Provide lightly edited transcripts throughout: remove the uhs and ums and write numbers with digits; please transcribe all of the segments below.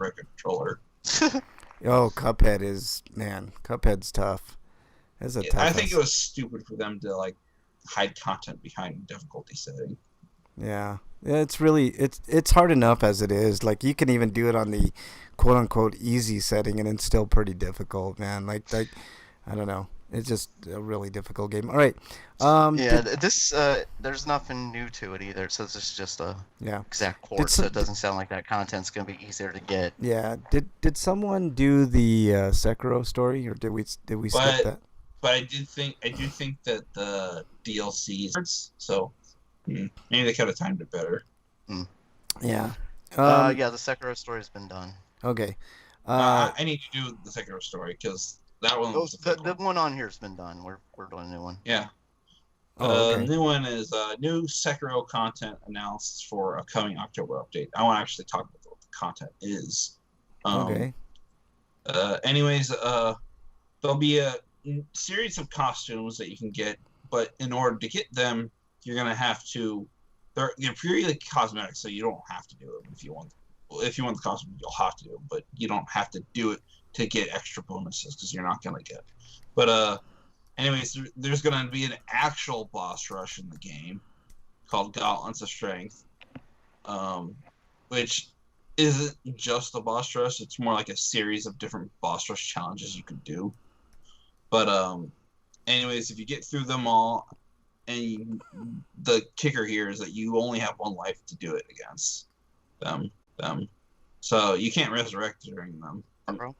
break a controller. Oh, Cuphead's tough. It's a I tough think it ass. was stupid for them to like hide content behind difficulty setting. Yeah. Yeah, it's hard enough as it is. Like you can even do it on the quote unquote easy setting and it's still pretty difficult, man. Like I don't know. It's just a really difficult game. All right. Yeah, Did this there's nothing new to it either. It says it's just a yeah. exact Did port, so some it doesn't sound like that content's gonna be easier to get. yeah, did someone do the Sekiro story or did we skip But that? I do think that the DLC so maybe they could have timed it better. Hmm. Yeah. Um Yeah, the Sekiro story's been done. okay. No, Uh I need to do the Sekiro story because that one was Those the fake the one. one on here's been done. We're doing a new one. Yeah. oh, okay. New one is new Sekiro content announced for upcoming October update. I want to actually talk about what the content is. Um, Okay. anyways, there'll be a series of costumes that you can get, but in order to get them, you're gonna have to. They're purely cosmetic, so you don't have to do it if you want. If you want the costume, you'll have to do it, but you don't have to do it to get extra bonuses because you're not gonna get. But anyways, there's gonna be an actual boss rush in the game called Gauntlets of Strength, um, which isn't just a boss rush. It's more like a series of different boss rush challenges you can do. But anyways, if you get through them all, the kicker here is that you only have one life to do it against them. So you can't resurrect during them. Bro.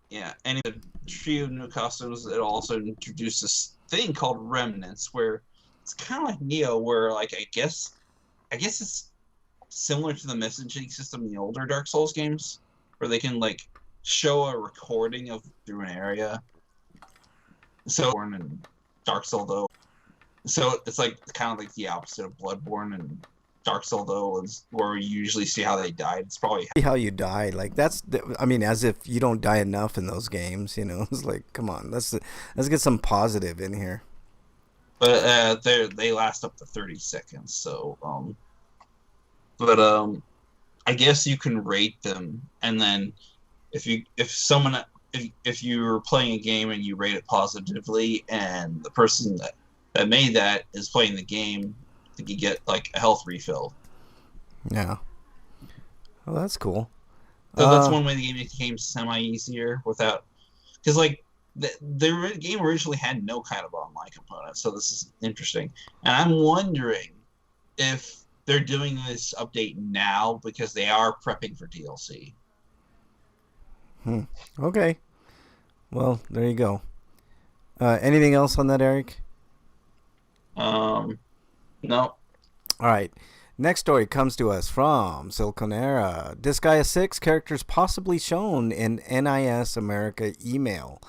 Yeah, and in the trio of new costumes, it also introduced this thing called Remnants, where it's kind of like Neo, where like I guess it's similar to the messaging system in the older Dark Souls games, where they can like show a recording of through an area. So in Dark Souls though, so it's like kind of like the opposite of Bloodborne and Dark Souls though, is where you usually see how they died. It's probably See how you die. Like I mean, as if you don't die enough in those games, you know. It's like, come on, let's get some positive in here. but they last up to 30 seconds. So but I guess you can rate them, and then if you're playing a game and you rate it positively, and the person that made that is playing the game, I think you get like a health refill. Yeah. Well, that's cool. So that's Uh, one way the game became semi easier without, because like the game originally had no kind of online component. So this is interesting, and I'm wondering if they're doing this update now because they are prepping for DLC. okay. Well, there you go. Anything else on that, Eric? Um, no, All right. Next story comes to us from Siliconera. Disgaea 6 characters possibly shown in NIS America email.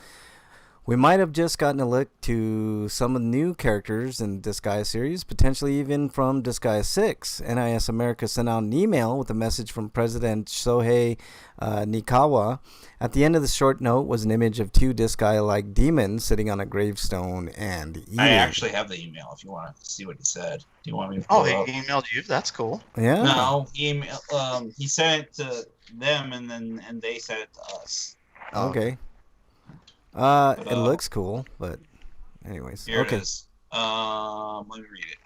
We might have just gotten a look to some of the new characters in the Disgaea series, potentially even from Disgaea 6. NIS America sent out an email with a message from President Shohei Nikawa. At the end of the short note was an image of two Disgaea-like demons sitting on a gravestone and I eating. actually have the email if you want to see what he said. Do you want me to Oh, pull it up? he emailed you. That's cool. Yeah. No, he sent it to them and they sent it to us. Oh, Okay. But It looks cool, but anyways. here it Okay. is. Let me read it.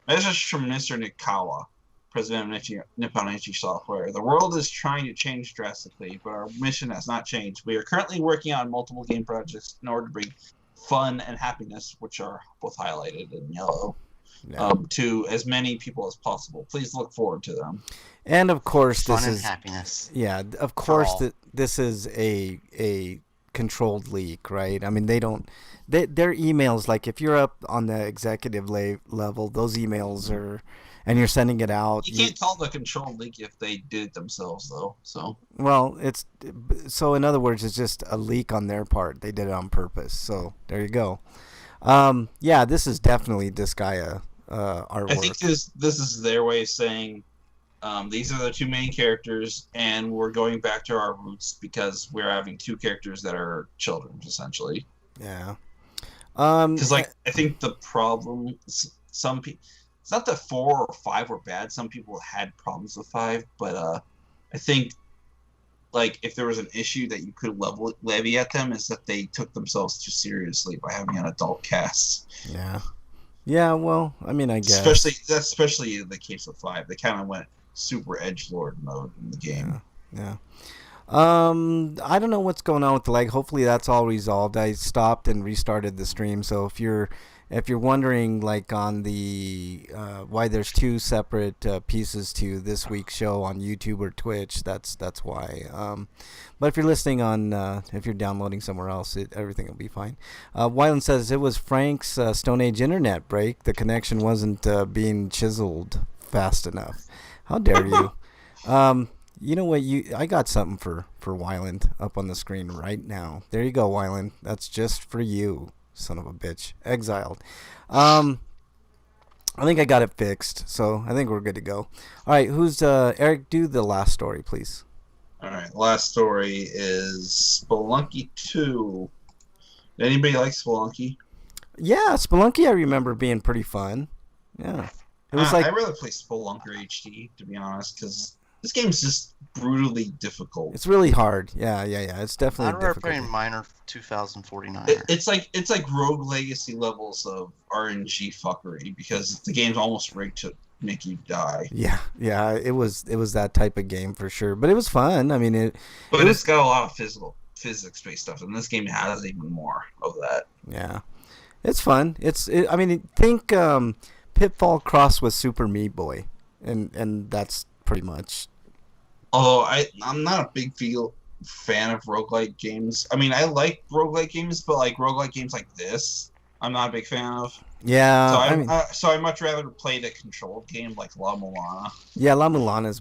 Message from Mr. Nikawa, president of Nippon Ichi Software. The world is trying to change drastically, but our mission has not changed. We are currently working on multiple game projects in order to bring fun and happiness, which are both highlighted in yellow, Yeah. to as many people as possible. Please look forward to them. And of course, fun this and is happiness. yeah. Of course, all. this is a controlled leak, right? I mean, their emails. Like if you're up on the executive level, those emails are, and you're sending it out. You can't call the control leak if they did it themselves, though. So Well, it's so in other words, it's just a leak on their part. They did it on purpose. So there you go. Yeah, this is definitely Disgaea I think artwork. this is their way of saying these are the two main characters, and we're going back to our roots because we're having two characters that are children, essentially. Yeah. Because, like, I think the problem, some people, it's not that 4 or 5 were bad. Some people had problems with 5, but I think like if there was an issue that you could levy at them, is that they took themselves too seriously by having an adult cast. Yeah. Yeah, well, I mean, I guess. Especially in the case of 5. They kind of went super edgelord mode in the game. Yeah. I don't know what's going on with the lag. Hopefully that's all resolved. I stopped and restarted the stream, so if you're wondering, like, on the why there's 2 separate pieces to this week's show on YouTube or Twitch, that's why. But if you're listening on, if you're downloading somewhere else, everything will be fine. Wyland says it was Frank's Stone Age internet break. The connection wasn't being chiseled fast enough. How dare you? You know what? I got something for Wyland up on the screen right now. There you go, Wyland. That's just for you, son of a bitch. Exiled. I think I got it fixed, so I think we're good to go. All right, who's Eric? Do the last story, please. All right, last story is Spelunky 2. Did anybody like Spelunky? Yeah, Spelunky I remember being pretty fun. Yeah. It was like I'd rather play Spelunker HD, to be honest, because this game's just brutally difficult. It's really hard. Yeah. It's definitely I'd rather difficult. play Minor 2049. It's like Rogue Legacy levels of RNG fuckery, because the game's almost rigged to make you die. Yeah. It was that type of game for sure, but it was fun. I mean, it's got a lot of physics-based stuff, and this game has even more of that. Yeah, it's fun. I mean, think Pitfall crossed with Super Meat Boy, and that's pretty much. Although I'm not a big fan of roguelike games. I mean, I like roguelike games, but like roguelike games like this, I'm not a big fan of. Yeah, so I'd much rather play the controlled game like La Mulana. Yeah, La Mulana is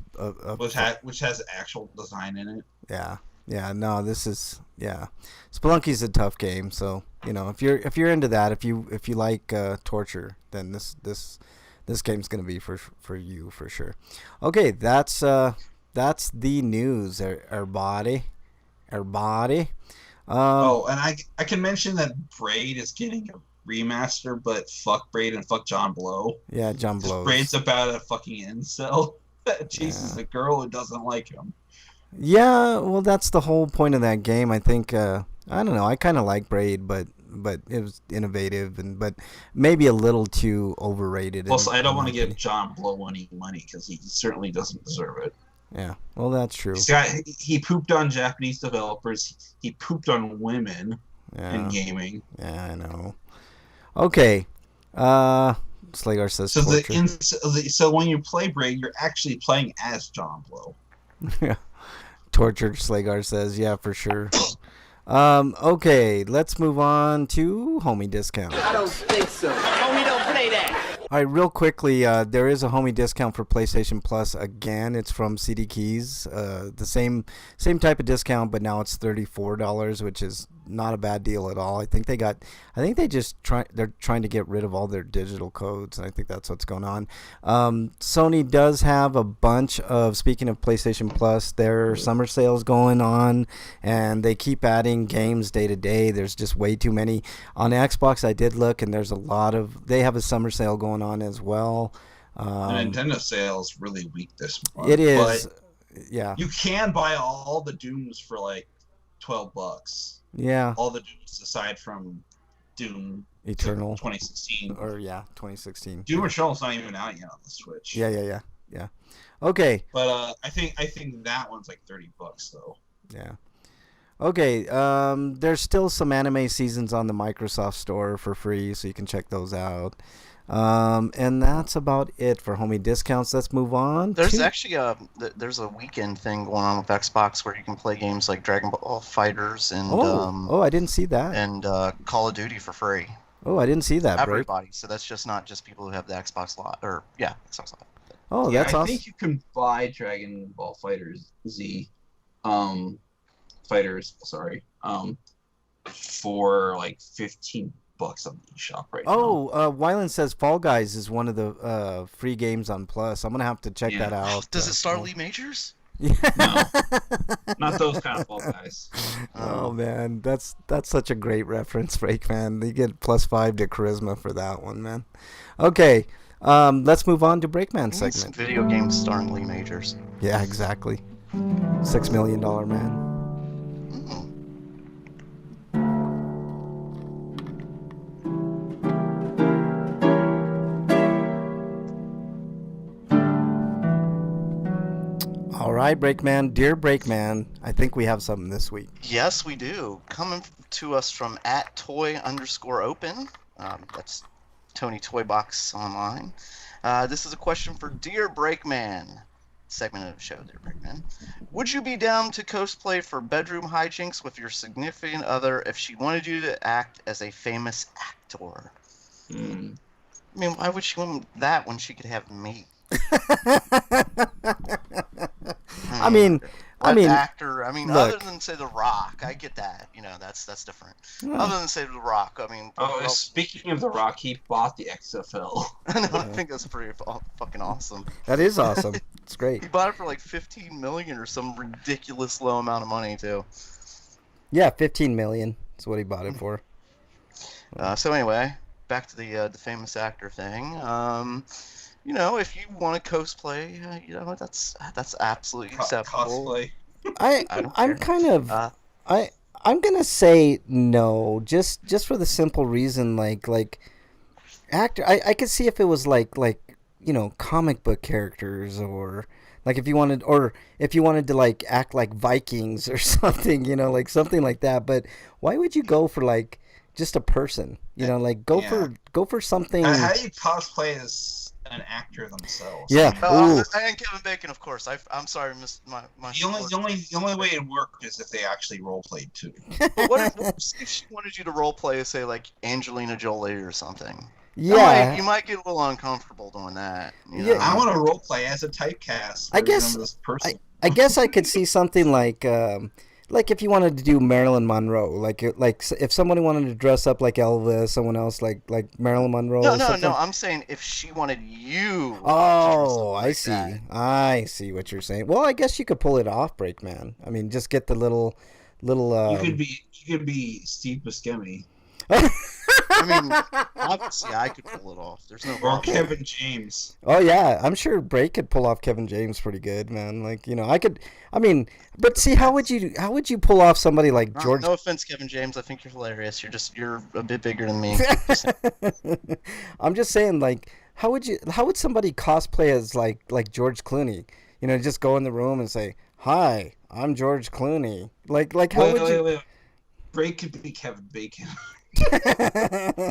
which has actual design in it. Yeah. No, this is Spelunky's a tough game, so if you're into that, if you like torture, then this game's gonna be for you for sure. Okay, that's the news. Everybody. And I can mention that Braid is getting a remaster, but fuck Braid and fuck John Blow. Yeah, John Blow. Braid's about a fucking incel that chases a girl who doesn't like him. Yeah, well, that's the whole point of that game. I think I don't know. I kind of like Braid, but it was innovative but maybe a little too overrated. Also, I don't want to give John Blow any money because he certainly doesn't deserve it. Yeah, well, that's true. He pooped on Japanese developers. He pooped on women in gaming. Yeah, I know. Okay. Slagar says so when you play Braid, you're actually playing as John Blow. Yeah. Tortured Slagar says, yeah, for sure. Okay, let's move on to Homie Discount. I don't think so. Homie, don't play that. All right, real quickly, there is a Homie Discount for PlayStation Plus. Again, it's from CD Keys. The same type of discount, but now it's $34, which is not a bad deal at all. They're trying to get rid of all their digital codes, and I think that's what's going on. Sony does have a bunch of, speaking of PlayStation Plus, their summer sales going on, and they keep adding games day to day. There's just way too many. On Xbox, I did look, and there's they have a summer sale going on as well. The Nintendo sale is really weak this month. It is. Yeah. You can buy all the Dooms for like $12. Yeah. All the Dooms aside from Doom Eternal 2016. 2016. Doom Eternal's not even out yet on the Switch. Yeah. Okay. But I think that one's like $30 though. Yeah. Okay. There's still some anime seasons on the Microsoft Store for free, so you can check those out. And that's about it for Homie Discounts. Let's move on. There's actually there's a weekend thing going on with Xbox where you can play games like Dragon Ball FighterZ and I didn't see that. And Call of Duty for free. Oh, I didn't see that. Everybody. So that's just not just people who have the Xbox lot Xbox lot. Oh, that's awesome. I think you can buy Dragon Ball FighterZ for like $15 on the eShop right now. Wyland says Fall Guys is one of the free games on Plus. I'm gonna have to check that out. Does it start League Majors? No, not those kind of Fall Guys. Oh man, that's such a great reference, Break Man. You get +5 to charisma for that one, man. Okay, let's move on to Breakman segment. Video games starring League Majors. Yeah, exactly. $6 million man. Mm. All right, Breakman. Dear Breakman, I think we have something this week. Yes, we do. Coming to us from @toy_open. That's Tony Toybox online. This is a question for Dear Breakman. Segment of the show, Dear Breakman. Would you be down to cosplay for bedroom hijinks with your significant other if she wanted you to act as a famous actor? Hmm. I mean, why would she want that when she could have me? I mean, actor. I mean, look. other than say The Rock, I get that. You know, that's different. Yeah. Other than say The Rock, I mean. Oh, speaking of The Rock, he bought the XFL. I know, I think that's pretty fucking awesome. That is awesome. It's great. He bought it for like $15 million or some ridiculous low amount of money too. Yeah, $15 million is what he bought it for. So anyway, back to the famous actor thing. You know, if you want to cosplay, you know, that's absolutely acceptable. Cosplay. I'm kind of I'm gonna say no, just for the simple reason, like actor. I could see if it was like you know, comic book characters, or like if you wanted to like act like Vikings or something, you know, like something like that. But why would you go for like just a person? You know, like go for something. How do you cosplay as an actor themselves? Yeah. Ooh. And Kevin Bacon, of course. I'm sorry, my. The only way it worked is if they actually role played too. But what if she wanted you to role play, say, like Angelina Jolie or something? Yeah. You might get a little uncomfortable doing that. You Yeah. know? I want to role play as a typecast. I guess this person. I guess I could see something like if you wanted to do Marilyn Monroe, like if somebody wanted to dress up like Elvis, someone else like Marilyn Monroe. No. I'm saying if she wanted you. Oh, like I see. that. I see what you're saying. Well, I guess you could pull it off, Breakman. I mean, just get the little. You could be Steve Buscemi I mean, obviously, I could pull it off. There's no or problem. Kevin James. Oh yeah, I'm sure Break could pull off Kevin James pretty good, man. Like, you know, I could. I mean, but see, how would you pull off somebody like George? No offense, Kevin James. I think you're hilarious. You're a bit bigger than me. I'm just saying, like, how would somebody cosplay as like George Clooney? You know, just go in the room and say, "Hi, I'm George Clooney." Like how would you? Wait. Break could be Kevin Bacon.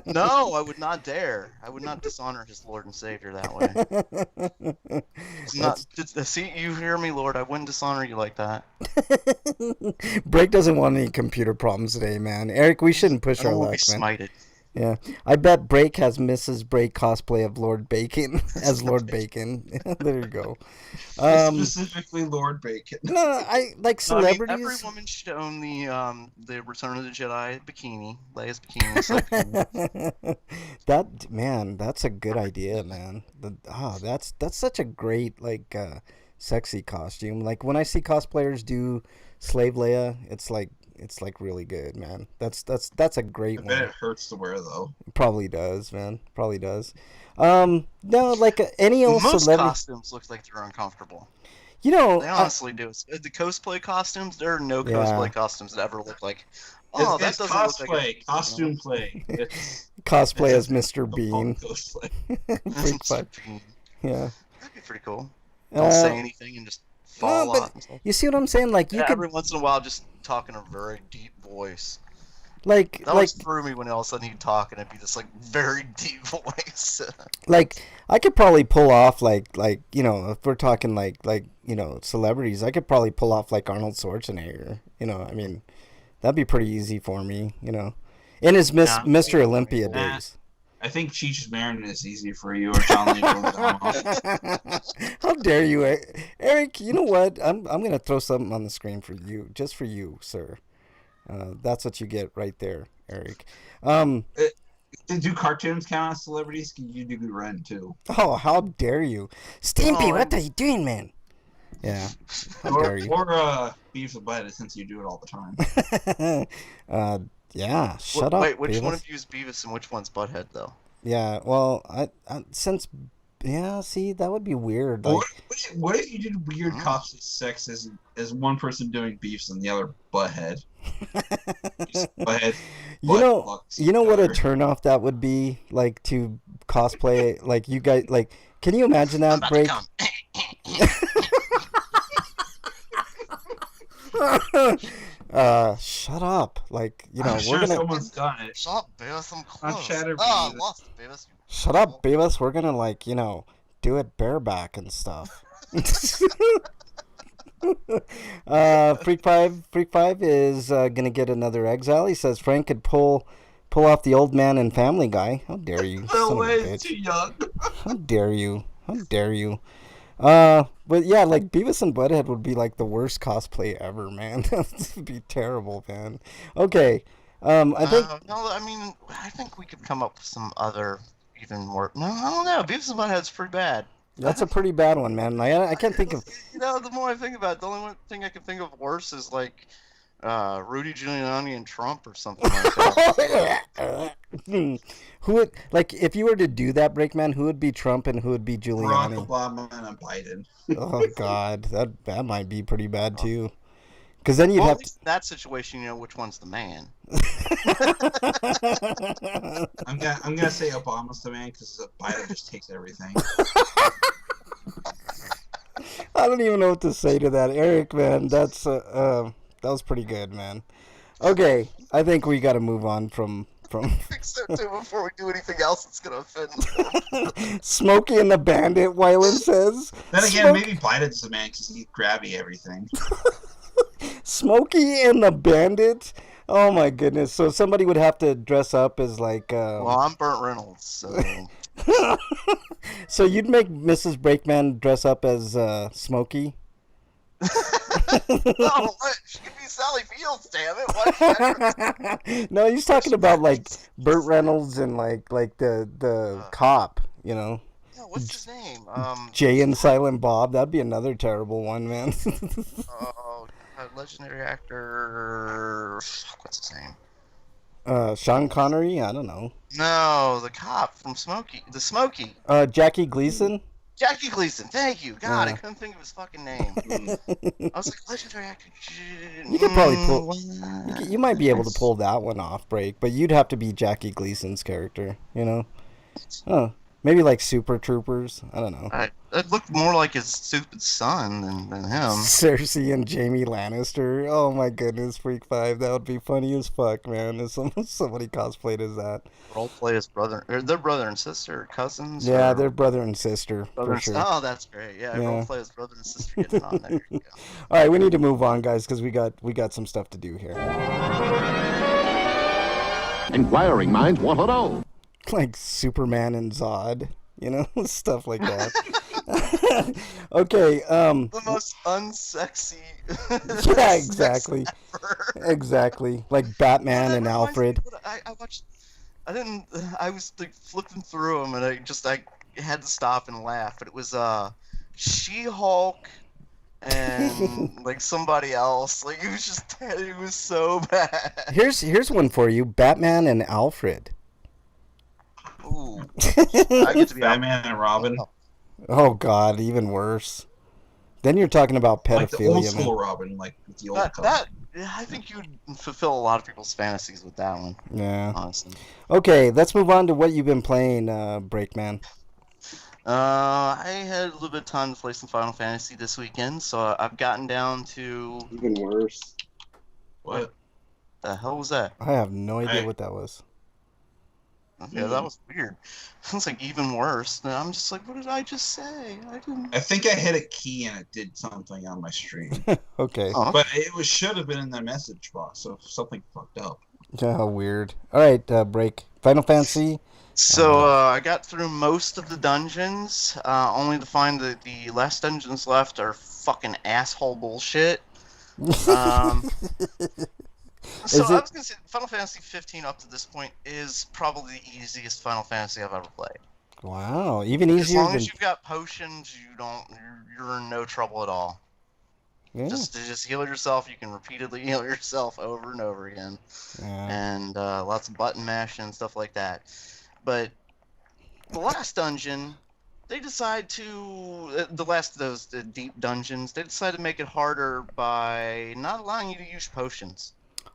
No, I would not dare. I would not dishonor his Lord and Savior that way. See, you hear me, Lord. I wouldn't dishonor you like that. Break doesn't want any computer problems today, man. Eric, we shouldn't push our luck, man. Smited. Yeah, I bet Break has Mrs. Break cosplay of Lord Bacon as Lord Bacon. There you go. Specifically Lord Bacon. No, I like celebrities. I mean, every woman should own the Return of the Jedi bikini, Leia's bikini. That's a good idea, man. That's such a great sexy costume. Like when I see cosplayers do Slave Leia, it's like really good, man. That's a great one. I bet it hurts to wear though. Probably does, man. Probably does. No, like any old Most celebrity. costumes look like they're uncomfortable. You know, They honestly do. The cosplay costumes, there are no cosplay costumes that ever look like. Oh, it's that doesn't cosplay, look like costume play. It's cosplay as Mr. Bean. Cosplay. Pretty fun. Yeah. That'd be pretty cool. Don't say anything and just fall but off. you see what I'm saying? Like you could every once in a while just talk in a very deep voice. That always threw me when all of a sudden he'd talk and it'd be this very deep voice. Like I could probably pull off like you know, if we're talking like you know, celebrities, I could probably pull off like Arnold Schwarzenegger. You know, I mean, that'd be pretty easy for me. You know, in his Mr. Olympia days. I think Cheech Marin is easy for you, or John Leguizamo. How dare you, Eric? You know what? I'm gonna throw something on the screen for you, just for you, sir. That's what you get right there, Eric. Do cartoons count as celebrities? Can you do Ren too? Oh, how dare you, Stimpy? What are you doing, man? Yeah, how dare you? Or Beavis and Butthead, since you do it all the time. Yeah, shut up. Wait, which Beavis. one of you is Beavis and which one's Butthead, though? Yeah, well, I since Yeah, see, that would be weird. Or Like, what if you did weird cosplay sex as one person doing beefs and the other butthead? Butthead you butt know, fucks you each know what a other. turnoff that would be, like to cosplay. Like you guys, like, can you imagine I'm that about to break? come. Shut up. Like, I'm we're sure gonna someone's done it. Shut up, Beavis. I'm On close. Chatter Oh, I Beavis. lost it, Beavis. shut up, Beavis. We're gonna like, do it bareback and stuff. Freak Five is gonna get another exile. He says Frank could pull off the old man and Family Guy. How dare you, No son of a way, it's too bitch! young. How dare you? How dare you? But yeah, like Beavis and Butthead would be like the worst cosplay ever, man. That would be terrible, man. Okay, I think No, I mean, I think we could come up with some other even more. No, I don't know. Beavis and Butthead's pretty bad. that's a pretty bad one, man. I can't think of. The more I think about it, the only one thing I can think of worse is like Rudy Giuliani and Trump or something like that. Who would like if you were to do that, Breakman? Who would be Trump and who would be Barack Giuliani? Obama and Biden. Oh God, that might be pretty bad too. Because then you'd Well, have at least in that situation, you know which one's the man. to. I'm gonna say Obama's the man because Biden just takes everything. I don't even know what to say to that, Eric. Man, that was pretty good, man. Okay, I think we got to move on from I think so too. Before we do anything else that's gonna offend. Smokey and the Bandit. Wyland says. Then again, maybe Biden's the man because he's grabby everything. Smokey and the Bandit. Oh my goodness! So somebody would have to dress up as like. Well, I'm Burt Reynolds, so. So you'd make Mrs. Breakman dress up as Smokey? Oh, what? She could be Sally Fields, damn it! What? No, he's talking about like Burt Reynolds and like the cop, Yeah, what's his name? Jay and Silent Bob. That'd be another terrible one, man. Legendary actor. Fuck, what's his name? Sean Connery. I don't know. No, the cop from Smokey. The Smokey. Jackie Gleason. Jackie Gleason. Thank you. God, I Yeah. couldn't think of his fucking name. I was like, legendary actor. You could probably pull. You might be able to pull that one off, Break, but you'd have to be Jackie Gleason's character. Oh, maybe like Super Troopers. I don't know. It looked more like his stupid son than him. Cersei and Jamie Lannister. Oh my goodness, Freak Five. That would be funny as fuck, man. If somebody cosplayed as that. Role play his brother, or their brother and sister, or cousins. Yeah, or they're brother and sister brother for and sure. Oh, that's great. Yeah, Yeah. role play his brother and sister getting on. There you go. All right, we need to move on, guys, because we got some stuff to do here. Inquiring minds want to know. Like Superman and Zod, stuff like that. Okay. The most unsexy. Yeah, sex exactly. ever. Exactly. Like Batman and Alfred. I watched. I was like flipping through them, and I had to stop and laugh. But it was She-Hulk and like somebody else. Like it was so bad. Here's one for you: Batman and Alfred. Ooh, I get to be Batman and Robin. Oh God, even worse. Then you're talking about Like the old pedophilia, school man. Robin, like with the old That I think you'd fulfill a lot of people's fantasies with that one. Yeah. Honestly. Okay, let's move on to what you've been playing, Breakman. I had a little bit of time to play some Final Fantasy this weekend, so I've gotten down to. Even worse. What? The hell was that? I have no idea Hey. what that was. Yeah, that was weird. Sounds like even worse. And I'm just like, what did I just say? I didn't. I think I hit a key and it did something on my stream, Okay. Oh, but it should have been in the message box, so something fucked up. Yeah, how weird. All right, Break. Final Fantasy. So I got through most of the dungeons, only to find that the last dungeons left are fucking asshole bullshit. So I was gonna say Final Fantasy 15 up to this point is probably the easiest Final Fantasy I've ever played. Wow, even As easier long than. as you've got potions, you're in no trouble at all. Yeah. Just heal yourself. You can repeatedly heal yourself over and over again, Yeah. and lots of button mashing and stuff like that. But the last dungeon they decide to the last of those the deep dungeons. They decide to make it harder by not allowing you to use potions.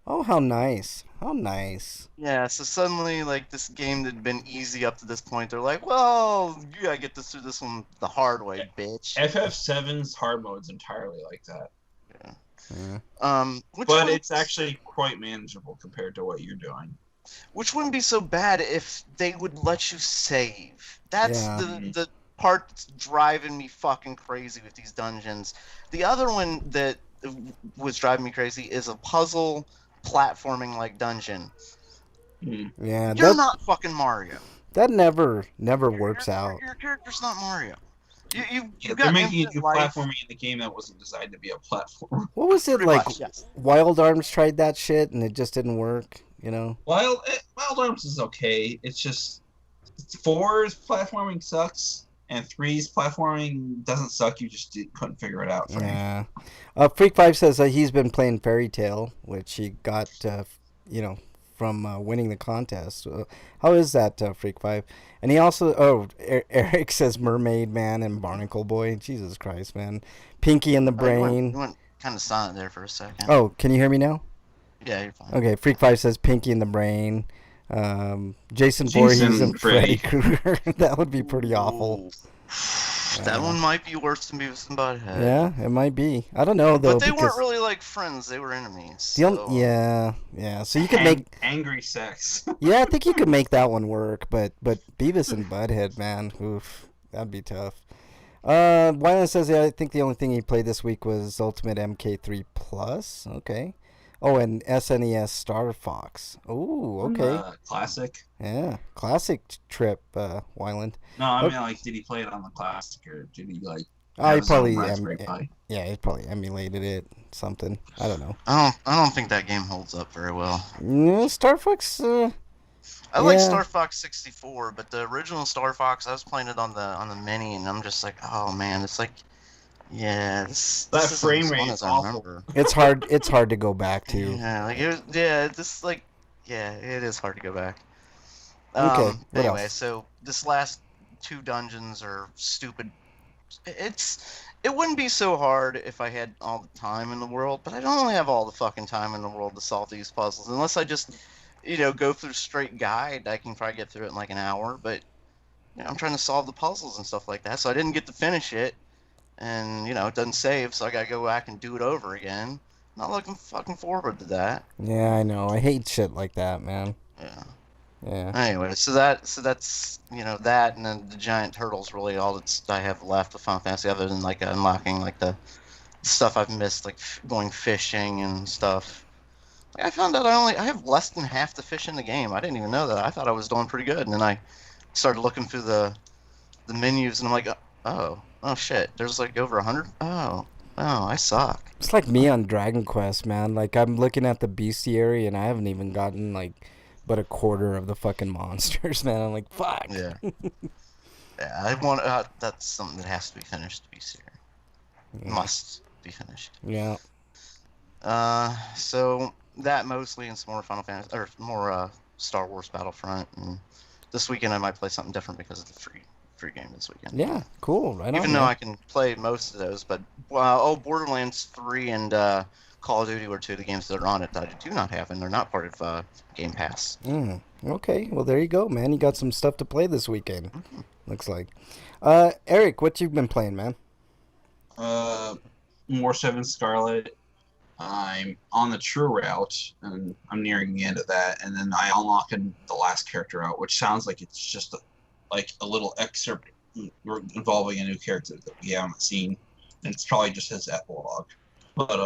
Oh, how nice! How nice! Yeah, so suddenly, like, this game that had been easy up to this point, they're like, well, you gotta get through this one the hard way, bitch. FF7's hard mode's entirely like that. Yeah. But it's actually quite manageable compared to what you're doing. Which wouldn't be so bad if they would let you save. That's Yeah. the part that's driving me fucking crazy with these dungeons. The other one that was driving me crazy is a puzzle platforming like dungeon. Yeah, You're not fucking Mario. that never works out. Your character's not Mario. You They're got making a new life. platforming in the game that wasn't designed to be a platform. What was it Pretty like? much, yes. Wild Arms tried that shit and it just didn't work. You know. Wild Arms is okay. It's just 4's platforming sucks, and 3's platforming doesn't suck. You just couldn't figure it out. Yeah. Freak 5 says he's been playing Fairy Tale, which he got, from winning the contest. How is that, Freak 5? And he also, Eric says Mermaid Man and Barnacle Boy. Jesus Christ, man. Pinky and the Brain. You went kind of silent there for a second. Oh, can you hear me now? Yeah, you're fine. Okay, Freak 5 says Pinky and the Brain. Jason Voorhees and Freddy Krueger. That would be pretty awful. That one might be worse than Beavis and Butthead. Yeah, it might be. I don't know though. But they weren't really like friends; they were enemies. Yeah. So you could make angry sex. Yeah, I think you could make that one work. But Beavis and Butthead, man, oof, that'd be tough. Wyland says I think the only thing he played this week was Ultimate MK3 Plus. Okay. Oh, and SNES Star Fox. Oh, okay. Classic. Yeah, classic trip, Wyland. No, I mean, like, did he play it on the classic, or did he, like... he probably... he probably emulated it, something. I don't know. I don't think that game holds up very well. No, Star Fox... I like Star Fox 64, but the original Star Fox, I was playing it on the Mini, and I'm just like, oh, man, it's like... Yeah, this frame rate is awful. It's hard to go back to. Yeah, like, it is hard to go back. Okay. Anyway, so this last 2 dungeons are stupid. It wouldn't be so hard if I had all the time in the world, but I don't have all the fucking time in the world to solve these puzzles. Unless I just, go through straight guide, I can probably get through it in like an hour. But I'm trying to solve the puzzles and stuff like that, so I didn't get to finish it, and it doesn't save, so I gotta go back and do it over again. Not looking fucking forward to that. Yeah, I know. I hate shit like that, man. Yeah. Yeah. Anyway, so that's that, and then the giant turtle's really all that I have left with Final Fantasy, other than like unlocking like the stuff I've missed, like going fishing and stuff. Like, I found out I have less than half the fish in the game. I didn't even know that. I thought I was doing pretty good, and then I started looking through the menus, and I'm like, oh shit, there's like over 100. Oh, I suck. It's like me on Dragon Quest, man. Like I'm looking at the bestiary, and I haven't even gotten like but a quarter of the fucking monsters, man. I'm like, fuck. Yeah. Yeah, I want. That's something that has to be finished to be serious. Yeah. Must be finished. Yeah. So that mostly, and some more Final Fantasy, or more Star Wars Battlefront, and this weekend I might play something different because of the free game this weekend. Yeah, cool. Right on. Even though I can play most of those, but Borderlands 3 and Call of Duty were 2 of the games that are on it that I do not have, and they're not part of Game Pass. Okay, well there you go, man. You got some stuff to play this weekend. Looks like. Eric, what you been playing, man? More 7 Scarlet. I'm on the true route, and I'm nearing the end of that, and then I unlock the last character out, which sounds like it's just a little excerpt involving a new character that we haven't seen, and it's probably just his epilogue. But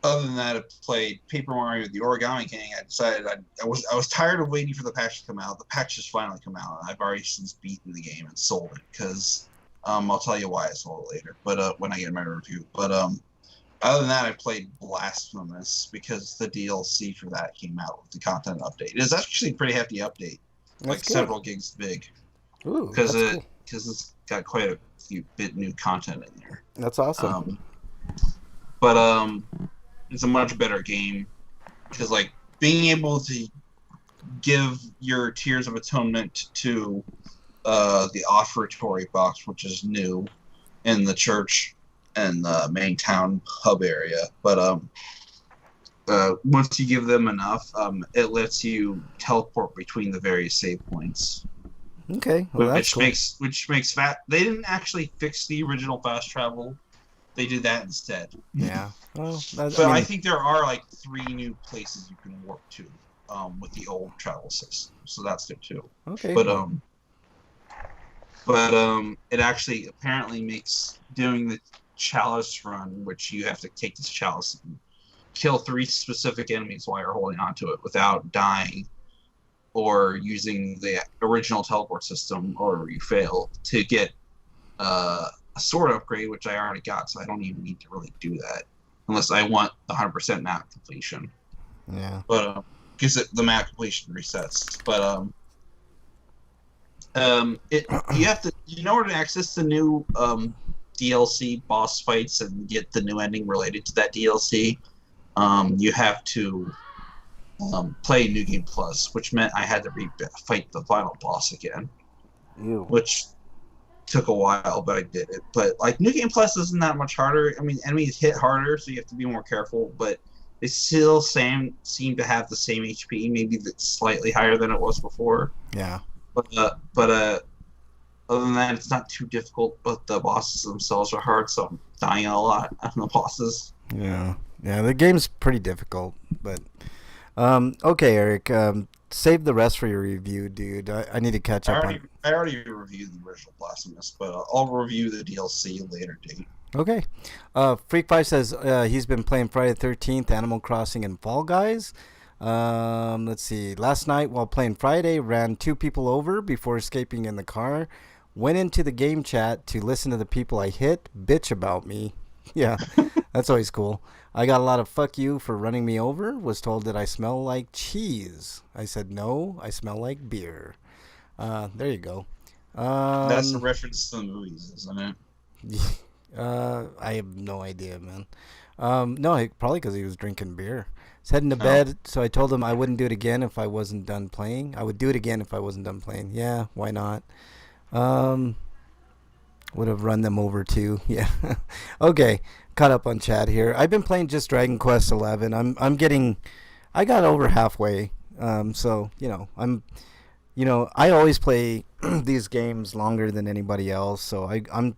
other than that, I played Paper Mario: The Origami King. I decided I was tired of waiting for the patch to come out. The patch has finally come out, and I've already since beaten the game and sold it because I'll tell you why I sold it later. But when I get my review. But other than that, I played Blasphemous because the DLC for that came out with the content update. It is actually a pretty hefty update, like several gigs big, because it's got quite a few bit new content in there. That's awesome. But it's a much better game because like being able to give your Tears of Atonement to the offertory box, which is new in the church and the main town hub area. But once you give them enough, it lets you teleport between the various save points. Okay, well, that's cool. Which makes they didn't actually fix the original fast travel. They did that instead. Yeah. Well, I think there are like 3 new places you can warp to with the old travel system. So that's there too. Okay. But it actually apparently makes doing the chalice run, which you have to take this chalice and kill 3 specific enemies while you're holding onto it without dying or using the original teleport system, or you fail to get a sword upgrade, which I already got, so I don't even need to really do that unless I want 100% map completion. Yeah. But because the map completion resets. But you have to, in order to access the new DLC boss fights and get the new ending related to that DLC, you have to play New Game Plus, which meant I had to fight the final boss again. Ew. Which took a while, but I did it. But like New Game Plus isn't that much harder. I mean, enemies hit harder, so you have to be more careful. But they still seem to have the same HP, maybe that's slightly higher than it was before. Yeah. But other than that, it's not too difficult. But the bosses themselves are hard, so I'm dying a lot on the bosses. Yeah. Yeah, the game's pretty difficult, but okay, Eric, save the rest for your review, dude. I need to catch up on. I already reviewed the original Blasphemous, but I'll review the DLC at a later date. Okay. Freak5 says he's been playing Friday the 13th, Animal Crossing, and Fall Guys. Let's see. Last night while playing Friday, ran 2 people over before escaping in the car. Went into the game chat to listen to the people I hit bitch about me. Yeah, that's always cool. I got a lot of fuck you for running me over. Was told that I smell like cheese. I said no, I smell like beer. There you go. That's a reference to the movies, isn't it? I have no idea, man. No, probably because he was drinking beer. He's heading to bed, so I told him I wouldn't do it again if I wasn't done playing. I would do it again if I wasn't done playing. Yeah, why not? Would have run them over too. Yeah. Okay, caught up on chat here. I've been playing just Dragon Quest 11. I got over halfway. So I always play these games longer than anybody else. So I'm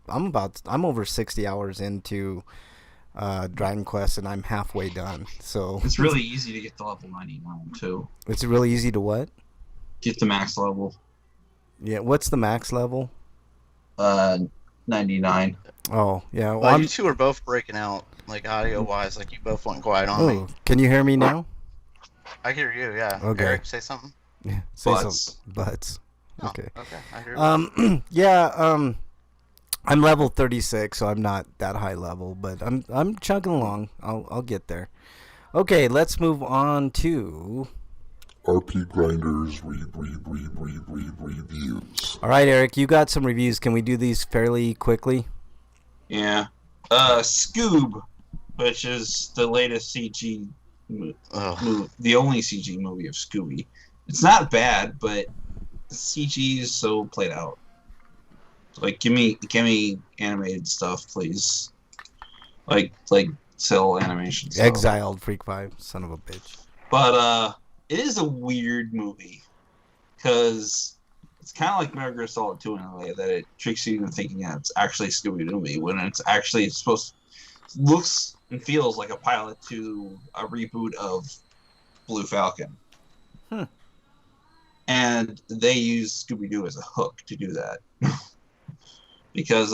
over 60 hours into Dragon Quest, and I'm halfway done. So it's really easy to get to level 99 too. It's really easy to what? Get the max level. Yeah, what's the max level? 99. Oh, yeah. Well, you two are both breaking out, like audio-wise. Like you both went quiet on me. Can you hear me now? I hear you. Yeah. Okay. Eric, say something. Yeah. Butts. Butts. Oh, Okay. Okay. I hear you. Yeah. I'm level 36, so I'm not that high level, but I'm chugging along. I'll get there. Okay, let's move on to RPGrinders reviews. All right, Eric, you got some reviews. Can we do these fairly quickly? Yeah. Scoob, which is the latest CG movie, the only CG movie of Scooby. It's not bad, but the CG is so played out. Like, give me animated stuff, please. Like cell animation stuff. Exiled Freak5, son of a bitch. But it is a weird movie because it's kind of like Metal Gear Solid 2 in a way that it tricks you into thinking that it's actually Scooby-Doo movie when it's actually looks and feels like a pilot to a reboot of Blue Falcon. And they use Scooby-Doo as a hook to do that. Because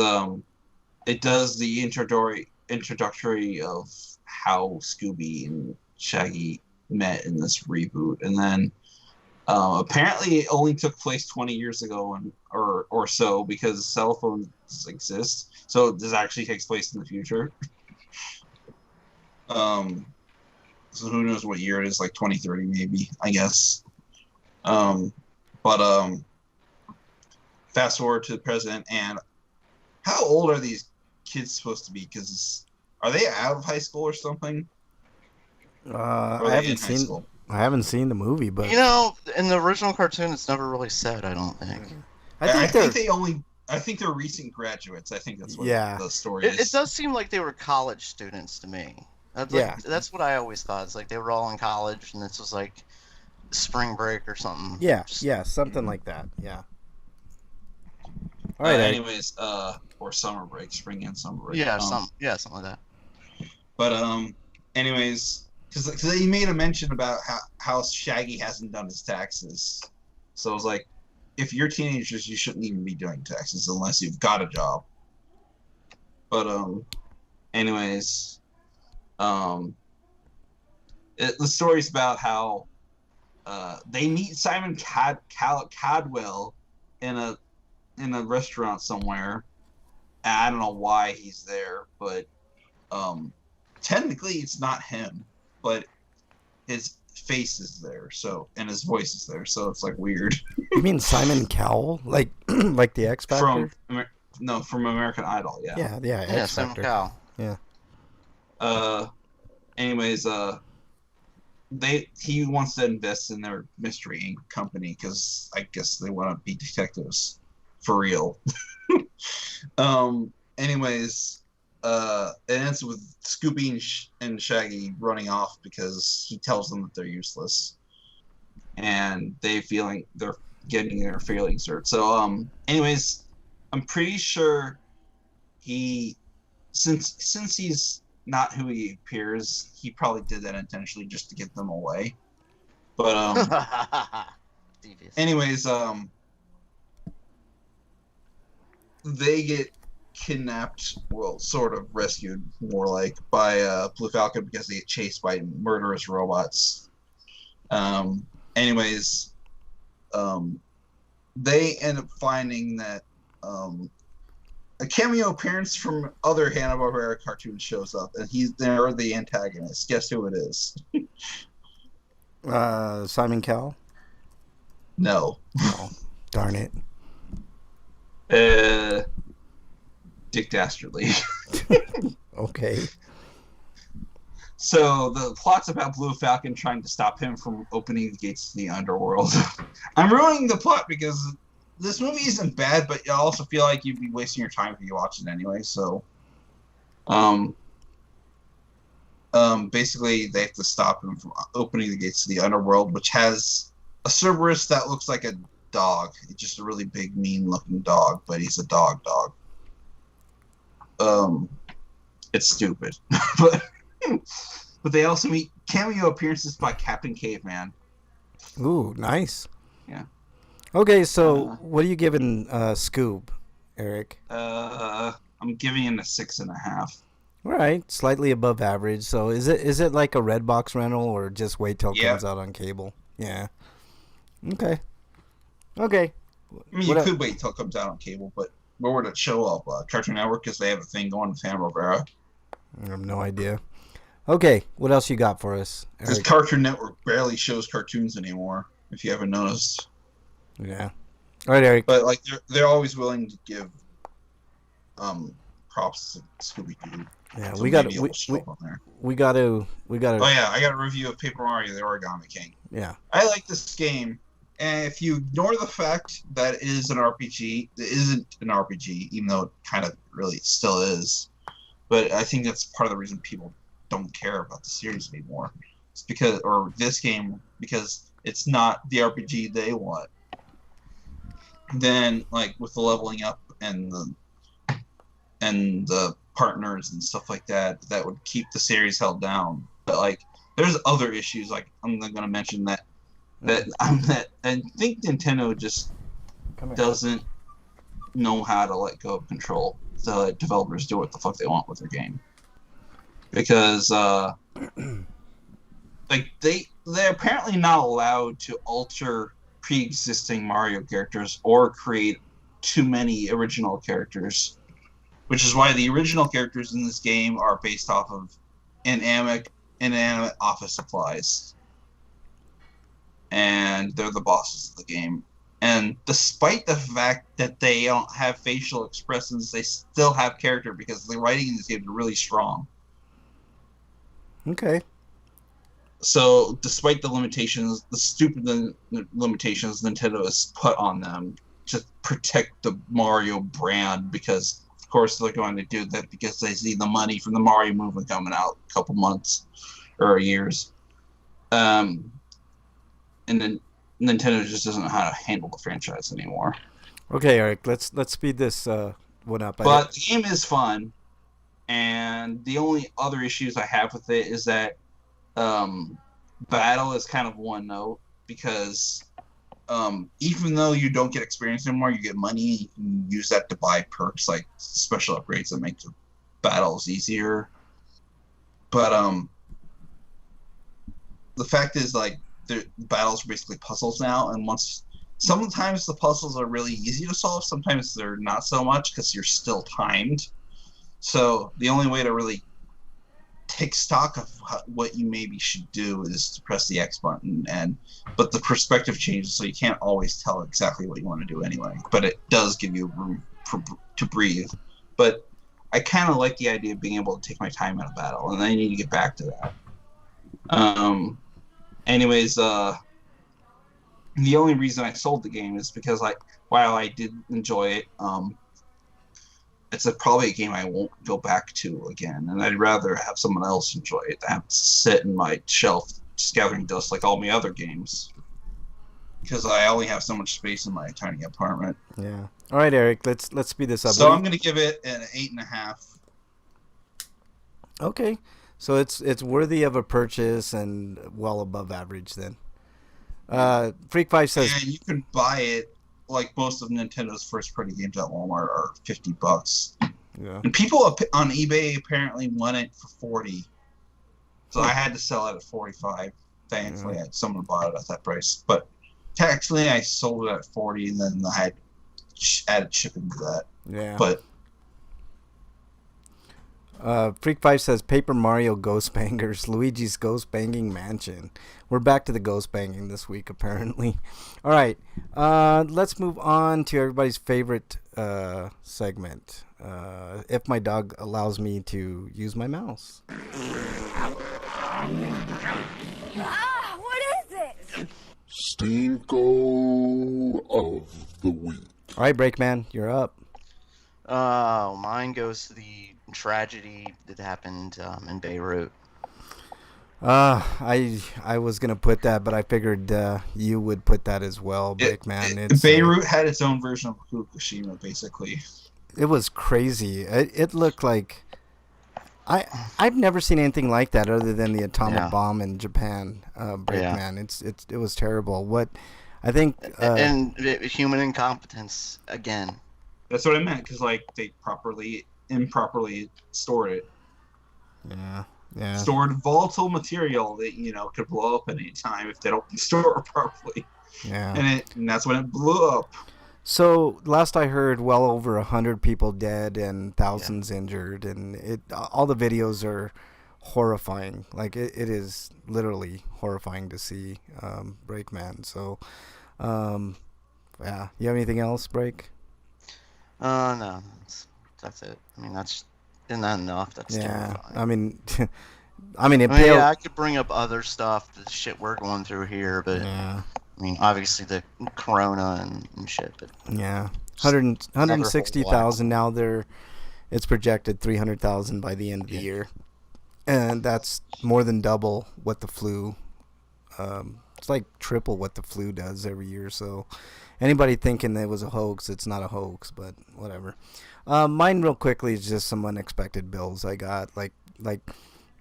it does the introductory of how Scooby and Shaggy met in this reboot, and then apparently it only took place 20 years ago or so, because cell phones exist, so this actually takes place in the future. So who knows what year it is, like 2030 maybe, I guess. But fast forward to the present, and how old are these kids supposed to be? Because are they out of high school or something? I haven't seen the movie, but in the original cartoon, it's never really said. I don't think. I think they're recent graduates. I think that's what the story is. It does seem like they were college students to me. That's what I always thought. It's like they were all in college, and this was like spring break or something. Yeah, something like that. Yeah. All right. Anyways, or summer break, spring and summer break. Yeah, something like that. But anyways, because he made a mention about how Shaggy hasn't done his taxes, so I was like, if you're teenagers, you shouldn't even be doing taxes unless you've got a job. But anyways, the story's about how they meet Simon Cadwell in a restaurant somewhere. And I don't know why he's there, but technically it's not him, but his face is there, and his voice is there, so it's like weird. You mean Simon Cowell, like the X Factor? From American Idol, yeah. Yeah, X Simon Factor. Cowell. Yeah. Anyways, he wants to invest in their Mystery Inc. company because I guess they want to be detectives for real. Anyways, it ends with Scooby and Shaggy running off because he tells them that they're useless, and they're getting their feelings hurt. So, anyways, I'm pretty sure since he's not who he appears, he probably did that intentionally just to get them away. But anyways, they get kidnapped, well, sort of rescued, more like, by Blue Falcon because they get chased by murderous robots. Anyways, they end up finding that a cameo appearance from other Hanna-Barbera cartoons shows up, and they're the antagonist. Guess who it is? Simon Cowell? No. Oh, darn it. Dick Dastardly. Okay. So the plot's about Blue Falcon trying to stop him from opening the gates to the underworld. I'm ruining the plot because this movie isn't bad, but I also feel like you'd be wasting your time if you watch it anyway. So, basically, they have to stop him from opening the gates to the underworld, which has a Cerberus that looks like a dog. It's just a really big, mean-looking dog, but he's a dog. It's stupid, but they also meet cameo appearances by Captain Caveman. Ooh, nice. Yeah. Okay, so what are you giving Scoob, Eric? I'm giving it a 6.5. All right, slightly above average. So is it like a Redbox rental or just wait till it comes out on cable? Yeah. Okay. I mean, you could wait till it comes out on cable, but where would it show up? Cartoon Network, because they have a thing going with Hanna-Barbera. I have no idea. Okay, what else you got for us, Eric? Because Cartoon Network barely shows cartoons anymore, if you haven't noticed. Yeah. All right, Eric. But like they're always willing to give props to Scooby-Doo. Yeah, so we got to. Oh yeah, I got a review of Paper Mario: The Origami King. Yeah. I like this game, and if you ignore the fact that it is an RPG, it isn't an RPG, even though it kind of really still is. But I think that's part of the reason people don't care about the series anymore. It's because it's not the RPG they want. Then, like with the leveling up and the partners and stuff like that would keep the series held down. But like, there's other issues. Like I'm going to mention that I think Nintendo just doesn't know how to let go of control. So let developers do what the fuck they want with their game. Because like they're apparently not allowed to alter pre-existing Mario characters or create too many original characters, which is why the original characters in this game are based off of inanimate office supplies, and they're the bosses of the game. And despite the fact that they don't have facial expressions, they still have character because the writing in this game is really strong. Okay. So, despite the limitations, the stupid limitations Nintendo has put on them to protect the Mario brand, because of course they're going to do that because they see the money from the Mario movie coming out a couple months or years. And then Nintendo just doesn't know how to handle the franchise anymore. Okay, Eric, let's speed this one up. But the game is fun, and the only other issues I have with it is that battle is kind of one note, because even though you don't get experience anymore, you get money. You can use that to buy perks like special upgrades that make the battles easier. But the fact is, like, the battles are basically puzzles now, and sometimes the puzzles are really easy to solve, sometimes they're not so much because you're still timed. So the only way to really take stock of what you maybe should do is to press the X button, but the perspective changes, so you can't always tell exactly what you want to do anyway. But it does give you room to breathe. But I kind of like the idea of being able to take my time in a battle, and I need to get back to that. Anyways, the only reason I sold the game is because, like, while I did enjoy it, it's probably a game I won't go back to again, and I'd rather have someone else enjoy it than have to sit in my shelf just gathering dust like all my other games, because I only have so much space in my tiny apartment. Yeah. All right, Eric. Let's speed this up. So I'm gonna give it an 8.5. Okay. So it's worthy of a purchase and well above average then. Freak5 says, and you can buy it, like most of Nintendo's first-party games at Walmart are $50. Yeah. And people on eBay apparently want it for $40. So I had to sell it at $45. Thankfully, someone bought it at that price. But technically, I sold it at $40, and then I had added shipping to that. Yeah. But Freak5 says Paper Mario Ghost Bangers, Luigi's Ghost Banging Mansion. We're back to the ghost banging this week, apparently. All right, let's move on to everybody's favorite segment. If my dog allows me to use my mouse. Ah, what is it? Stinko of the week. All right, Breakman, you're up. Oh, mine goes to the tragedy that happened in Beirut. I was gonna put that, but I figured you would put that as well, Breakman. Beirut had its own version of Fukushima, basically. It was crazy. It looked like I've never seen anything like that other than the atomic bomb in Japan. Breakman, it was terrible. What I think and human incompetence again. That's what I meant, because like they improperly stored it. Yeah. Stored volatile material that could blow up at any time if they don't store it properly. Yeah. And that's when it blew up. So last I heard, well over 100 people dead and thousands injured, and all the videos are horrifying. Like it is literally horrifying to see, Breakman. So, yeah. You have anything else, Break? No, that's it. I mean, isn't that enough? That's terrifying. I mean, I could bring up other stuff, the shit we're going through here, but I mean, obviously the corona and shit. But 160,000 now. It's projected 300,000 by the end of the year, and that's more than double what the flu. It's like triple what the flu does every year. So, anybody thinking that it was a hoax, it's not a hoax, but whatever. Mine, real quickly, is just some unexpected bills I got. Like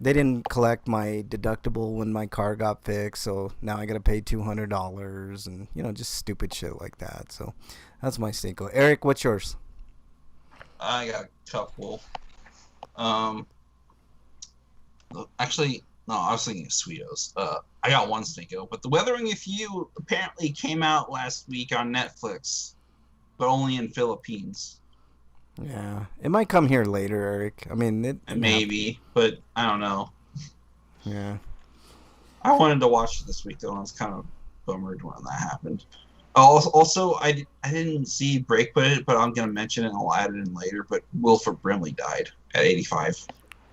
they didn't collect my deductible when my car got fixed, so now I got to pay $200, and just stupid shit like that. So that's my Stinko. Eric, what's yours? I got a couple. Actually, no, I was thinking of Sweetos. I got one Stinko, but The Weathering with You apparently came out last week on Netflix, but only in Philippines. Yeah, it might come here later, Eric. I mean, maybe, but I don't know. Yeah, I wanted to watch it this week though, and I was kind of bummered when that happened. Also, I didn't see Break put it, but I'm gonna mention it and I'll add it in later. But Wilford Brimley died at 85.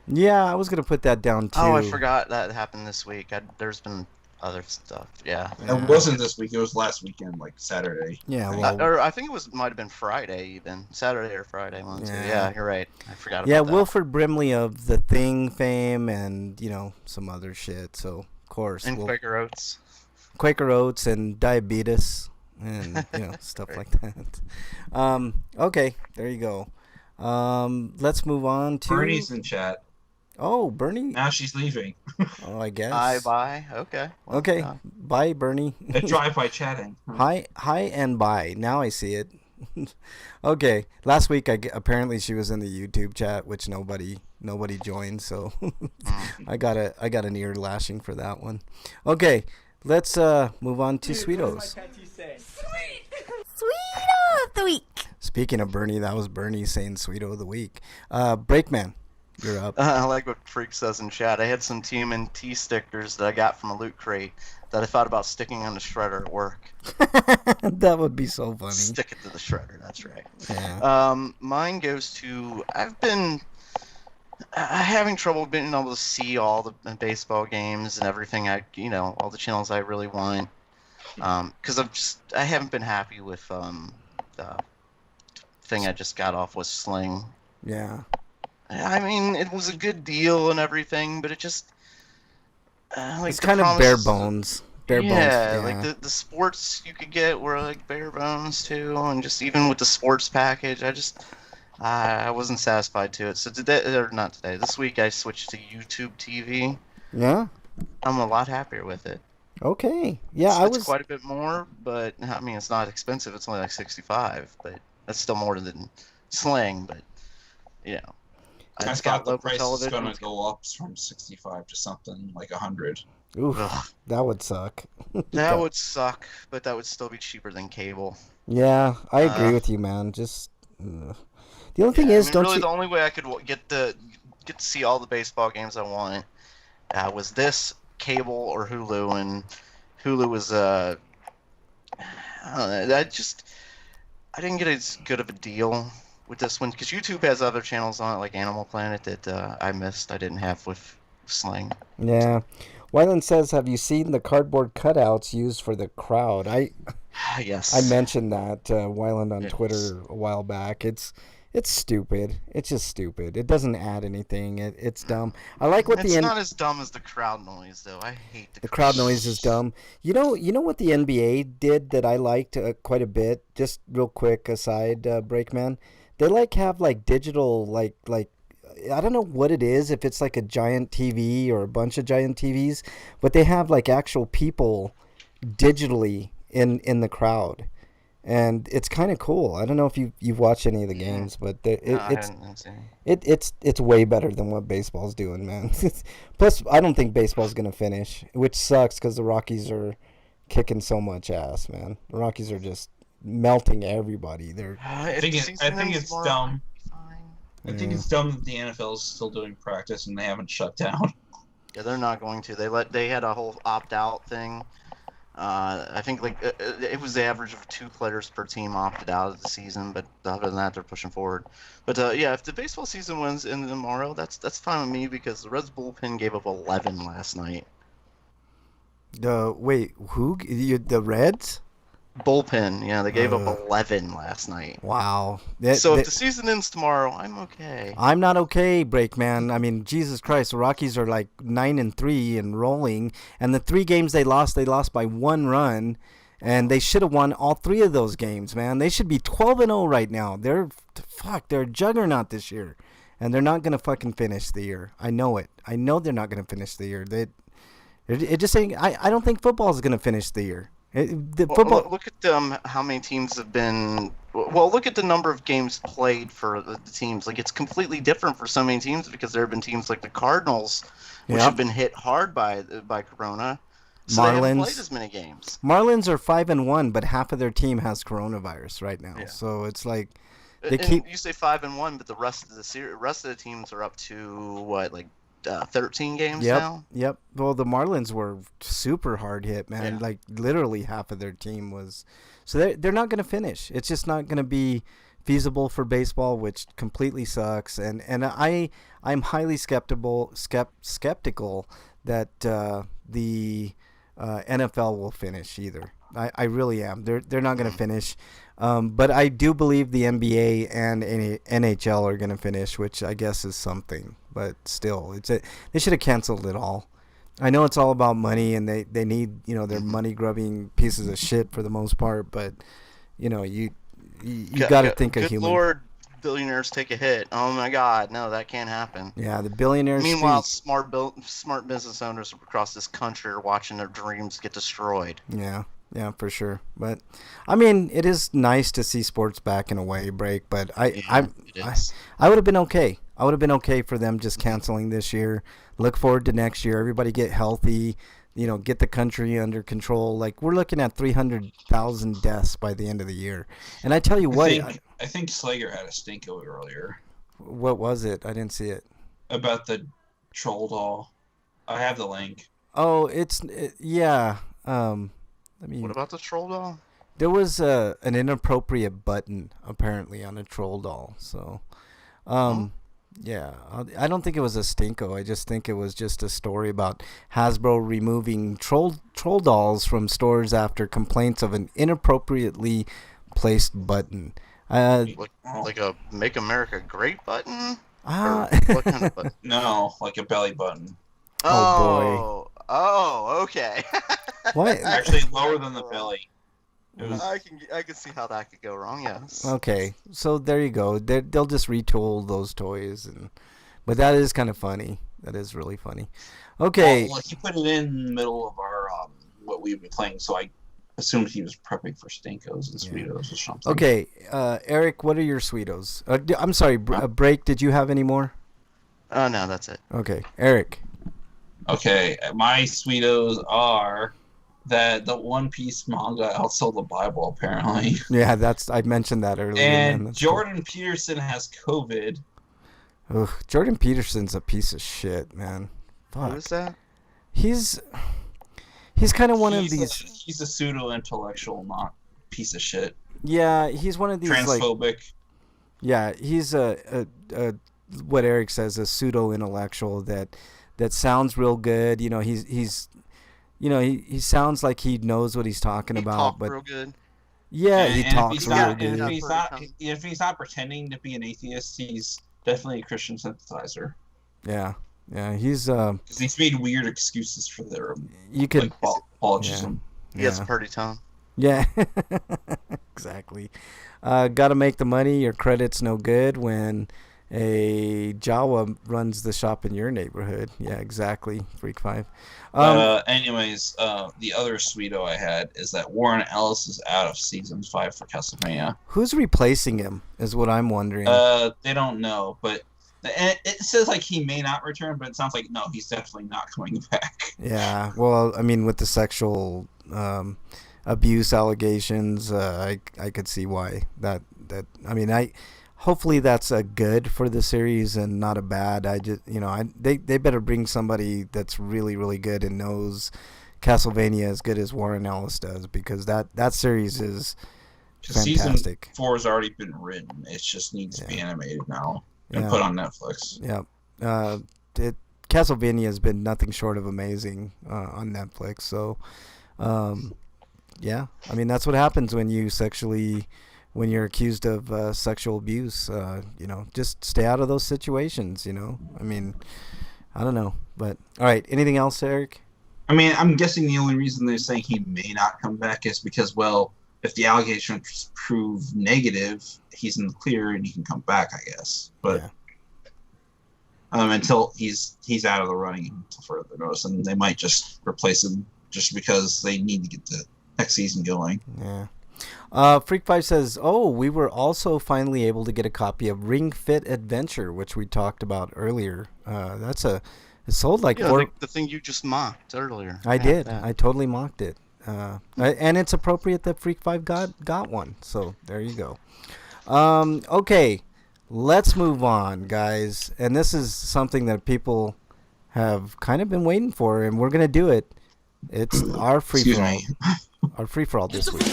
Yeah, I was gonna put that down too. Oh, I forgot that happened this week. There's been other stuff. Yeah. It wasn't this week. It was last weekend, like Saturday. Yeah, Right. well, Or I think it might have been Friday, even Saturday or Friday. One, too. Yeah, you're right. I forgot about yeah, that. Wilford Brimley of the Thing fame and some other shit. So of course, And Quaker Oats. Quaker Oats and diabetes and stuff Right. like that. Okay, there you go. Let's move on to Bernie's in chat. Oh, Bernie. Now she's leaving. Oh, I guess. Bye. Okay. Well, Okay, yeah. bye, Bernie. A drive-by chatting. Hi, and bye. Now I see it. Okay, last week apparently she was in the YouTube chat, which nobody joined, so I got an ear lashing for that one. Okay, let's move on to Sweetos. Sweeto of the week. Speaking of Bernie, that was Bernie saying Sweeto of the week. Brakeman, you're up. I like what Freak says in chat. I had some TMNT stickers that I got from a loot crate that I thought about sticking on the shredder at work. That would be so funny. Stick it to the shredder. That's right. Yeah. Mine goes to I've been having trouble being able to see all the baseball games and everything. All the channels I really want. Because I haven't been happy with the thing I just got off with Sling. Yeah. I mean, it was a good deal and everything, but it just It's kind of bare bones. Bare bones. Yeah, like the sports you could get were like bare bones too, and just even with the sports package, I wasn't satisfied to it. So this week I switched to YouTube TV. Yeah. I'm a lot happier with it. Okay. Yeah, It's quite a bit more, but I mean it's not expensive. It's only like $65, but that's still more than Sling. But I it's thought got the local price is television. going to go up from 65 to something like 100. Oof, Ugh. that would suck. That would suck, but that would still be cheaper than cable. Yeah, I agree with you, man. Just the only thing is, I mean, don't really you? the only way I could get to see all the baseball games I want was this cable or Hulu, and Hulu was I don't know, I didn't get as good of a deal with this one because YouTube has other channels on it like Animal Planet that I missed. I didn't have with Sling. Yeah. Wyland says, "Have you seen the cardboard cutouts used for the crowd?" Yes. I mentioned that Wyland on Yes. Twitter a while back. It's stupid. It's just stupid. It doesn't add anything. It's dumb. I like what It's the not as dumb as the crowd noise though. I hate the crowd noise is dumb. You know what the NBA did that I liked quite a bit. Just real quick aside, Breakman, they have digital like I don't know what it is, if it's like a giant TV or a bunch of giant TVs, but they have like actual people digitally in the crowd, and it's kind of cool. I don't know if you've watched any of the games, but it's way better than what baseball's doing, man. Plus, I don't think baseball's gonna finish, which sucks because the Rockies are kicking so much ass, man. The Rockies are just melting everybody. I think it's dumb. I think it's dumb that the NFL is still doing practice and they haven't shut down. Yeah, they're not going to. They had a whole opt-out thing. I think it was the average of 2 players per team opted out of the season, but other than that, they're pushing forward. But yeah, if the baseball season ends in tomorrow, that's fine with me because the Reds bullpen gave up 11 last night. The Reds? Bullpen, yeah, they gave up 11 last night. Wow. If the season ends tomorrow, I'm okay. I'm not okay, Breakman. I mean, Jesus Christ, the Rockies are like 9-3 and rolling, and the 3 games they lost by 1 run, and they should have won all 3 of those games, man. They should be 12-0 right now. They're a juggernaut this year, and they're not gonna fucking finish the year. I know it. I know they're not gonna finish the year. It just saying. I don't think football is gonna finish the year. Look at how many teams have been. Well, look at the number of games played for the teams. Like it's completely different for so many teams because there have been teams like the Cardinals, which have been hit hard by Corona. So they haven't played as many games. Marlins are 5-1, but half of their team has coronavirus right now. Yeah. So it's like you say 5-1, but the rest of the teams are up to what 13 games now? Yep. Well, the Marlins were super hard hit, man. Yeah. Like literally half of their team was. So they're not going to finish. It's just not going to be feasible for baseball, which completely sucks. And I'm highly skeptical that the NFL will finish either. I really am. They're not going to finish. But I do believe the NBA and NHL are going to finish, which I guess is something. But still, they should have canceled it all. I know it's all about money, and they need, they're money grubbing pieces of shit for the most part. But you got to think of good human. Lord, billionaires take a hit. Oh my God, no, that can't happen. Yeah, the billionaires. Meanwhile, smart business owners across this country are watching their dreams get destroyed. Yeah, for sure. But I mean, it is nice to see sports back in a way break. But I would have been okay. I would have been okay for them just canceling this year. Look forward to next year. Everybody get healthy. Get the country under control. Like, we're looking at 300,000 deaths by the end of the year. And I tell you what, I think Slager had a stinko earlier. What was it? I didn't see it. About the troll doll. I have the link. Oh, yeah. What about the troll doll? There was an inappropriate button apparently on a troll doll. So, yeah, I don't think it was a stinko. I just think it was just a story about Hasbro removing troll dolls from stores after complaints of an inappropriately placed button. Like a Make America Great button? What kind of button? No, like a belly button. Oh boy. Oh, okay. What? Actually, lower than the belly. I can see how that could go wrong. Yes. Okay, so there you go. They'll just retool those toys, but that is kind of funny. That is really funny. Okay. Well, he put it in the middle of our what we've been playing, so I assumed he was prepping for Stinkos and Sweetos or something. Okay, Eric, what are your Sweetos? I'm sorry, Break. Did you have any more? No, that's it. Okay, Eric. Okay, my Sweetos are that the One Piece manga outsold the Bible, apparently. Yeah, I mentioned that earlier. And Jordan Peterson has COVID. Ugh, Jordan Peterson's a piece of shit, man. Fuck. What is that? He's kind of one of these. He's a pseudo-intellectual, not piece of shit. Yeah, he's one of these transphobic. Yeah, he's a what Eric says, a pseudo-intellectual that sounds real good. He sounds like he knows what he's talking about, but real good. Yeah, he talks real good. If he's not pretending to be an atheist, he's definitely a Christian sympathizer. Yeah, he's because he's made weird excuses for their apologism. Yeah. He has a pretty tongue. Yeah, exactly. Got to make the money. Your credit's no good when a Jawa runs the shop in your neighborhood. Yeah, exactly. Freak 5. Anyways, the other Sweeto I had is that Warren Ellis is out of season 5 for Castlevania. Who's replacing him is what I'm wondering. They don't know, but it says like he may not return, but it sounds like no, he's definitely not coming back. Yeah, well, I mean, with the sexual abuse allegations, I could see why that. I mean, hopefully that's a good for the series and not a bad. They better bring somebody that's really, really good and knows Castlevania as good as Warren Ellis does, because that series is fantastic. Season 4 has already been written. It just needs to be animated now and put on Netflix. Yeah. Castlevania has been nothing short of amazing on Netflix. So, yeah. I mean, that's what happens when you're accused of sexual abuse. Just stay out of those situations, I mean, I don't know. But, all right. Anything else, Eric? I mean, I'm guessing the only reason they're saying he may not come back is because, well, if the allegations prove negative, he's in the clear and he can come back, I guess. But until he's out of the running until further notice, and they might just replace him just because they need to get the next season going. Yeah. Freak 5 says, we were also finally able to get a copy of Ring Fit Adventure, which we talked about earlier. It sold like the thing you just mocked earlier. I did. I totally mocked it. And it's appropriate that Freak 5 got one. So there you go. Okay, let's move on, guys. And this is something that people have kind of been waiting for, and we're gonna do it. It's our free for all. Our free for all this week.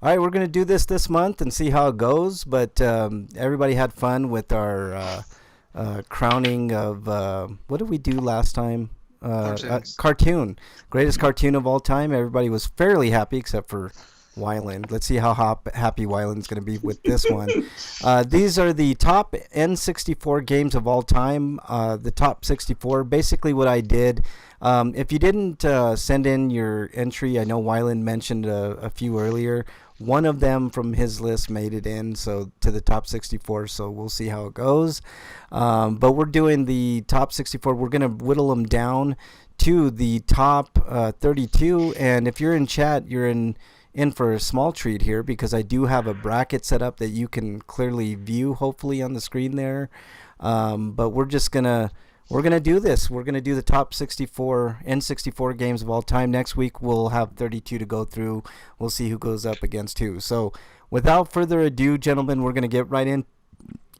All right, we're going to do this month and see how it goes. But everybody had fun with our crowning of what did we do last time? Cartoon. Greatest cartoon of all time. Everybody was fairly happy except for Wyland. Let's see how happy Wyland's going to be with this one. These are the top N64 games of all time. The top 64. Basically what I did, if you didn't send in your entry, I know Wyland mentioned a few earlier. One of them from his list made it in to the top 64, so we'll see how it goes. But we're doing the top 64. We're going to whittle them down to the top 32. And if you're in chat, you're in for a small treat here because I do have a bracket set up that you can clearly view, hopefully, on the screen there. But we're going to do this. We're going to do the top 64 N64 games of all time. Next week, we'll have 32 to go through. We'll see who goes up against who. So without further ado, gentlemen, we're going to get right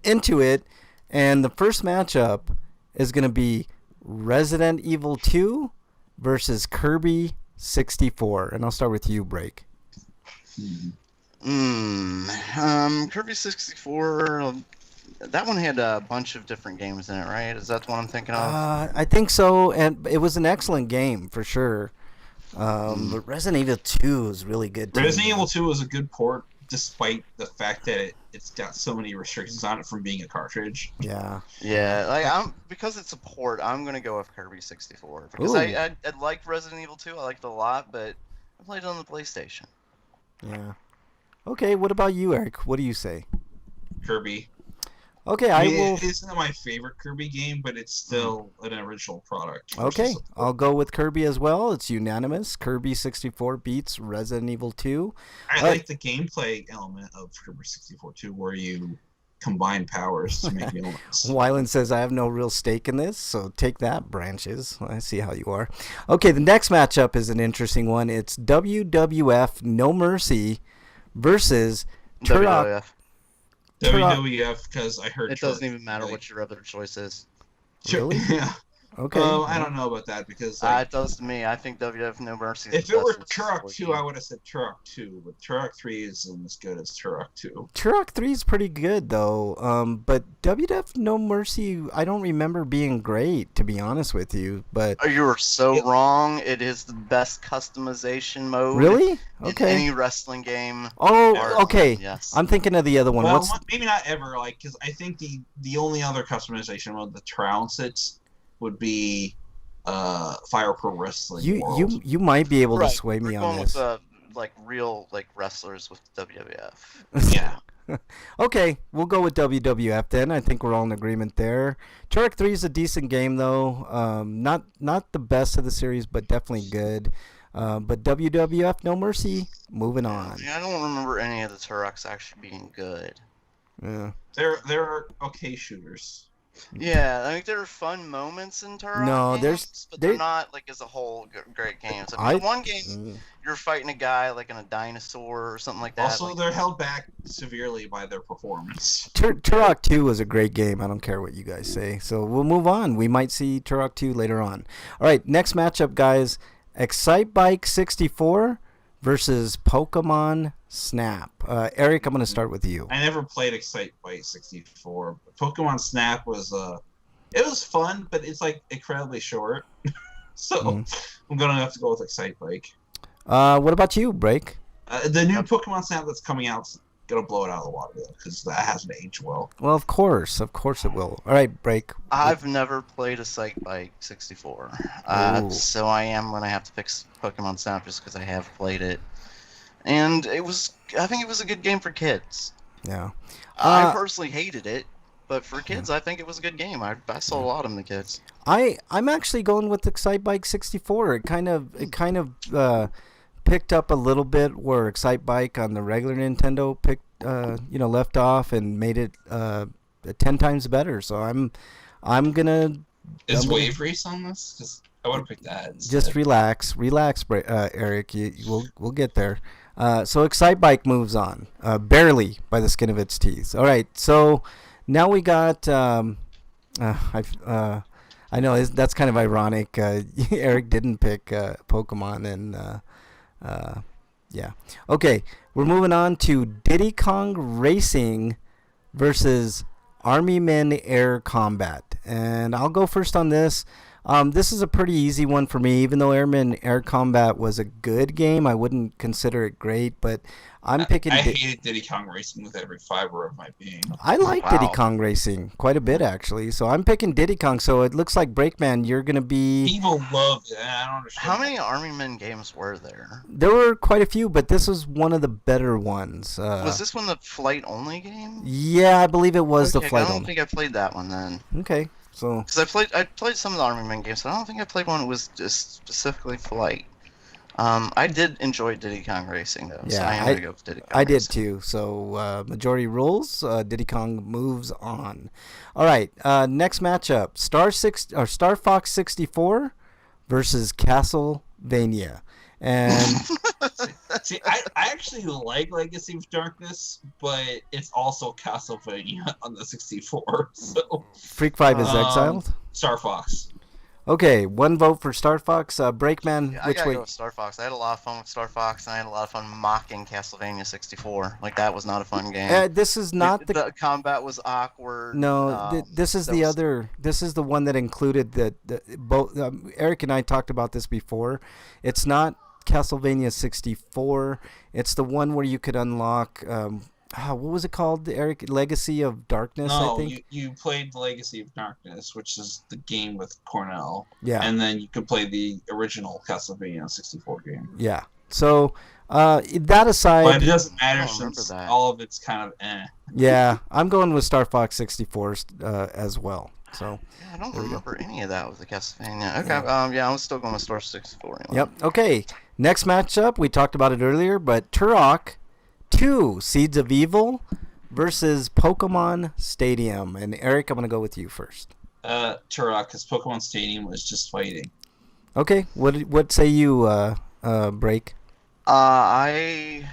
into it. And the first matchup is going to be Resident Evil 2 versus Kirby 64. And I'll start with you, Break. Kirby 64... That one had a bunch of different games in it, right? Is that the one I'm thinking of? I think so, and it was an excellent game for sure. But Resident Evil 2 is really good too. Resident Evil 2 was a good port, despite the fact that it's got so many restrictions on it from being a cartridge. Yeah. Yeah, because it's a port, I'm gonna go with Kirby 64 because I liked Resident Evil 2. I liked it a lot, but I played it on the PlayStation. Yeah. Okay, what about you, Eric? What do you say? Kirby. Okay, It isn't my favorite Kirby game, but it's still an original product. Okay, I'll go with Kirby as well. It's unanimous. Kirby 64 beats Resident Evil 2. I like the gameplay element of Kirby 64 too, where you combine powers to make elements. Wyland says, I have no real stake in this, so take that, Branches. I see how you are. Okay, the next matchup is an interesting one. It's WWF No Mercy versus Turok. WWF, because I heard it doesn't even matter what your other choice is. Really? Yeah. Okay. I don't know about that because it does to me. I think WWF No Mercy. If it were Turok 2, I would have said Turok 2, but Turok 3 isn't as good as Turok 2. Turok 3 is pretty good though. But WWF No Mercy, I don't remember being great, to be honest with you. But you are so wrong. It is the best customization mode. Really? Okay. In any wrestling game. Oh, okay. Yes. I'm thinking of the other one. Well, maybe not ever, because I think the only other customization mode that trounced would be Fire Pro Wrestling. You might be able to sway me on this. With real wrestlers with WWF. Yeah. Okay, we'll go with WWF then. I think we're all in agreement there. Turok 3 is a decent game though. Not the best of the series, but definitely good. But WWF No Mercy, moving on. Yeah, I don't remember any of the Turoks actually being good. Yeah. They're okay shooters. Yeah, I mean there are fun moments in Turok. No, games, but they're not as a whole great games. I mean, the one game you're fighting a guy in a dinosaur or something like that. Also, they're held back severely by their performance. Turok 2 was a great game. I don't care what you guys say. So we'll move on. We might see Turok 2 later on. All right, next matchup, guys. Excitebike 64 versus Pokemon Snap. Eric, I'm going to start with you. I never played Excitebike 64. Pokemon Snap was it was fun, but it's incredibly short. So I'm going to have to go with Excitebike. What about you, Break? The new Pokemon Snap that's coming out is going to blow it out of the water, though, because that hasn't aged well. Well, of course it will. All right, Break. I've never played a Excitebike 64, so I am going to have to pick Pokemon Snap just because I have played it. And I think it was a good game for kids. Yeah. I personally hated it, but for kids, I think it was a good game. I saw a lot of them to kids. I'm actually going with Excitebike 64. It kind of picked up a little bit where Excitebike on the regular Nintendo left off and made it 10 times better. So I'm gonna. Is Wave Race on this? Because I would have picked that instead. Just relax, Eric. We'll get there. So Excitebike moves on, barely by the skin of its teeth. All right, so now we got. I know that's kind of ironic. Eric didn't pick Pokemon, and Yeah. Okay, we're moving on to Diddy Kong Racing versus Army Men Air Combat. And I'll go first on this. This is a pretty easy one for me. Even though Airman Air Combat was a good game, I wouldn't consider it great, but I'm picking... I hated Diddy Kong Racing with every fiber of my being. I like Wow. Diddy Kong Racing quite a bit, actually. So I'm picking Diddy Kong. So it looks like Breakman, you're going to be... People love it. I don't understand. How many Army Men games were there? There were quite a few, but this was one of the better ones. Was this one the flight-only game? Yeah, I believe it was the Okay, flight I don't only. think I played that one then. Okay, so... Because I played some of the Army Men games, but I don't think I played one that was just specifically flight. I did enjoy Diddy Kong Racing though, so Yeah, I am gonna go with Diddy Kong I did Racing. too. So majority rules. Diddy Kong moves on. All right. Next matchup: Star Fox 64 versus Castlevania. And See, I actually like Legacy of Darkness, but it's also Castlevania on the 64. So Freak 5 is exiled. Star Fox. Okay, one vote for Star Fox. Breakman, Yeah, I which gotta way? go with Star Fox. I had a lot of fun with Star Fox, and I had a lot of fun mocking Castlevania 64. Like that was not a fun game. This is not the combat was awkward. No, this is the other. This is the one that included the both. Eric and I talked about this before. It's not Castlevania 64. It's the one where you could unlock. What was it called, Eric? Legacy of Darkness, I No, think. you played Legacy of Darkness, which is the game with Cornell. Yeah. And then you could play the original Castlevania 64 game. Yeah. So that aside, But it doesn't matter I don't remember since that. all of it's kind of yeah, I'm going with Star Fox 64 as well. So. Yeah, I don't remember any of that with the Castlevania. Okay, yeah, I'm still going with Star 64 anyway. Yep. Okay. Next matchup, we talked about it earlier, but Turok 2 Seeds of Evil versus Pokemon Stadium. And Eric, I'm going to go with you first. Turok, because Pokemon Stadium was just fighting. Okay. What say you, Break? I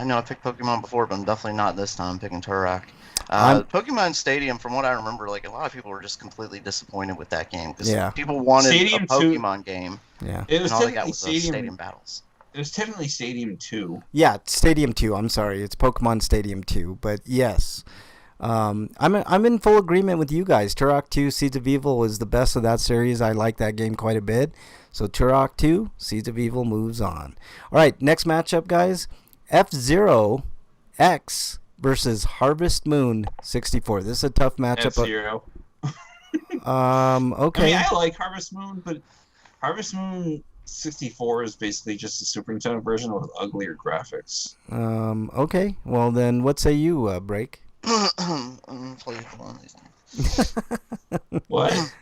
know I picked Pokemon before, but I'm definitely not this time picking Turok. Pokemon Stadium, from what I remember, like a lot of people were just completely disappointed with that game because Yeah. people wanted Stadium a Pokemon game, Yeah. It was and all they got technically was those Stadium. stadium battles. It was technically Stadium 2. Yeah, Stadium 2. I'm sorry. It's Pokemon Stadium 2. But yes. I'm in full agreement with you guys. Turok 2 Seeds of Evil is the best of that series. I like that game quite a bit. So Turok 2 Seeds of Evil moves on. All right, next matchup, guys. F-Zero X versus Harvest Moon 64. This is a tough matchup. F-Zero. Okay. I mean, I like Harvest Moon, but Harvest Moon 64 is basically just a Super Nintendo version with uglier graphics. Okay. Well, then what say you, Break? I'm gonna play one of these games. What?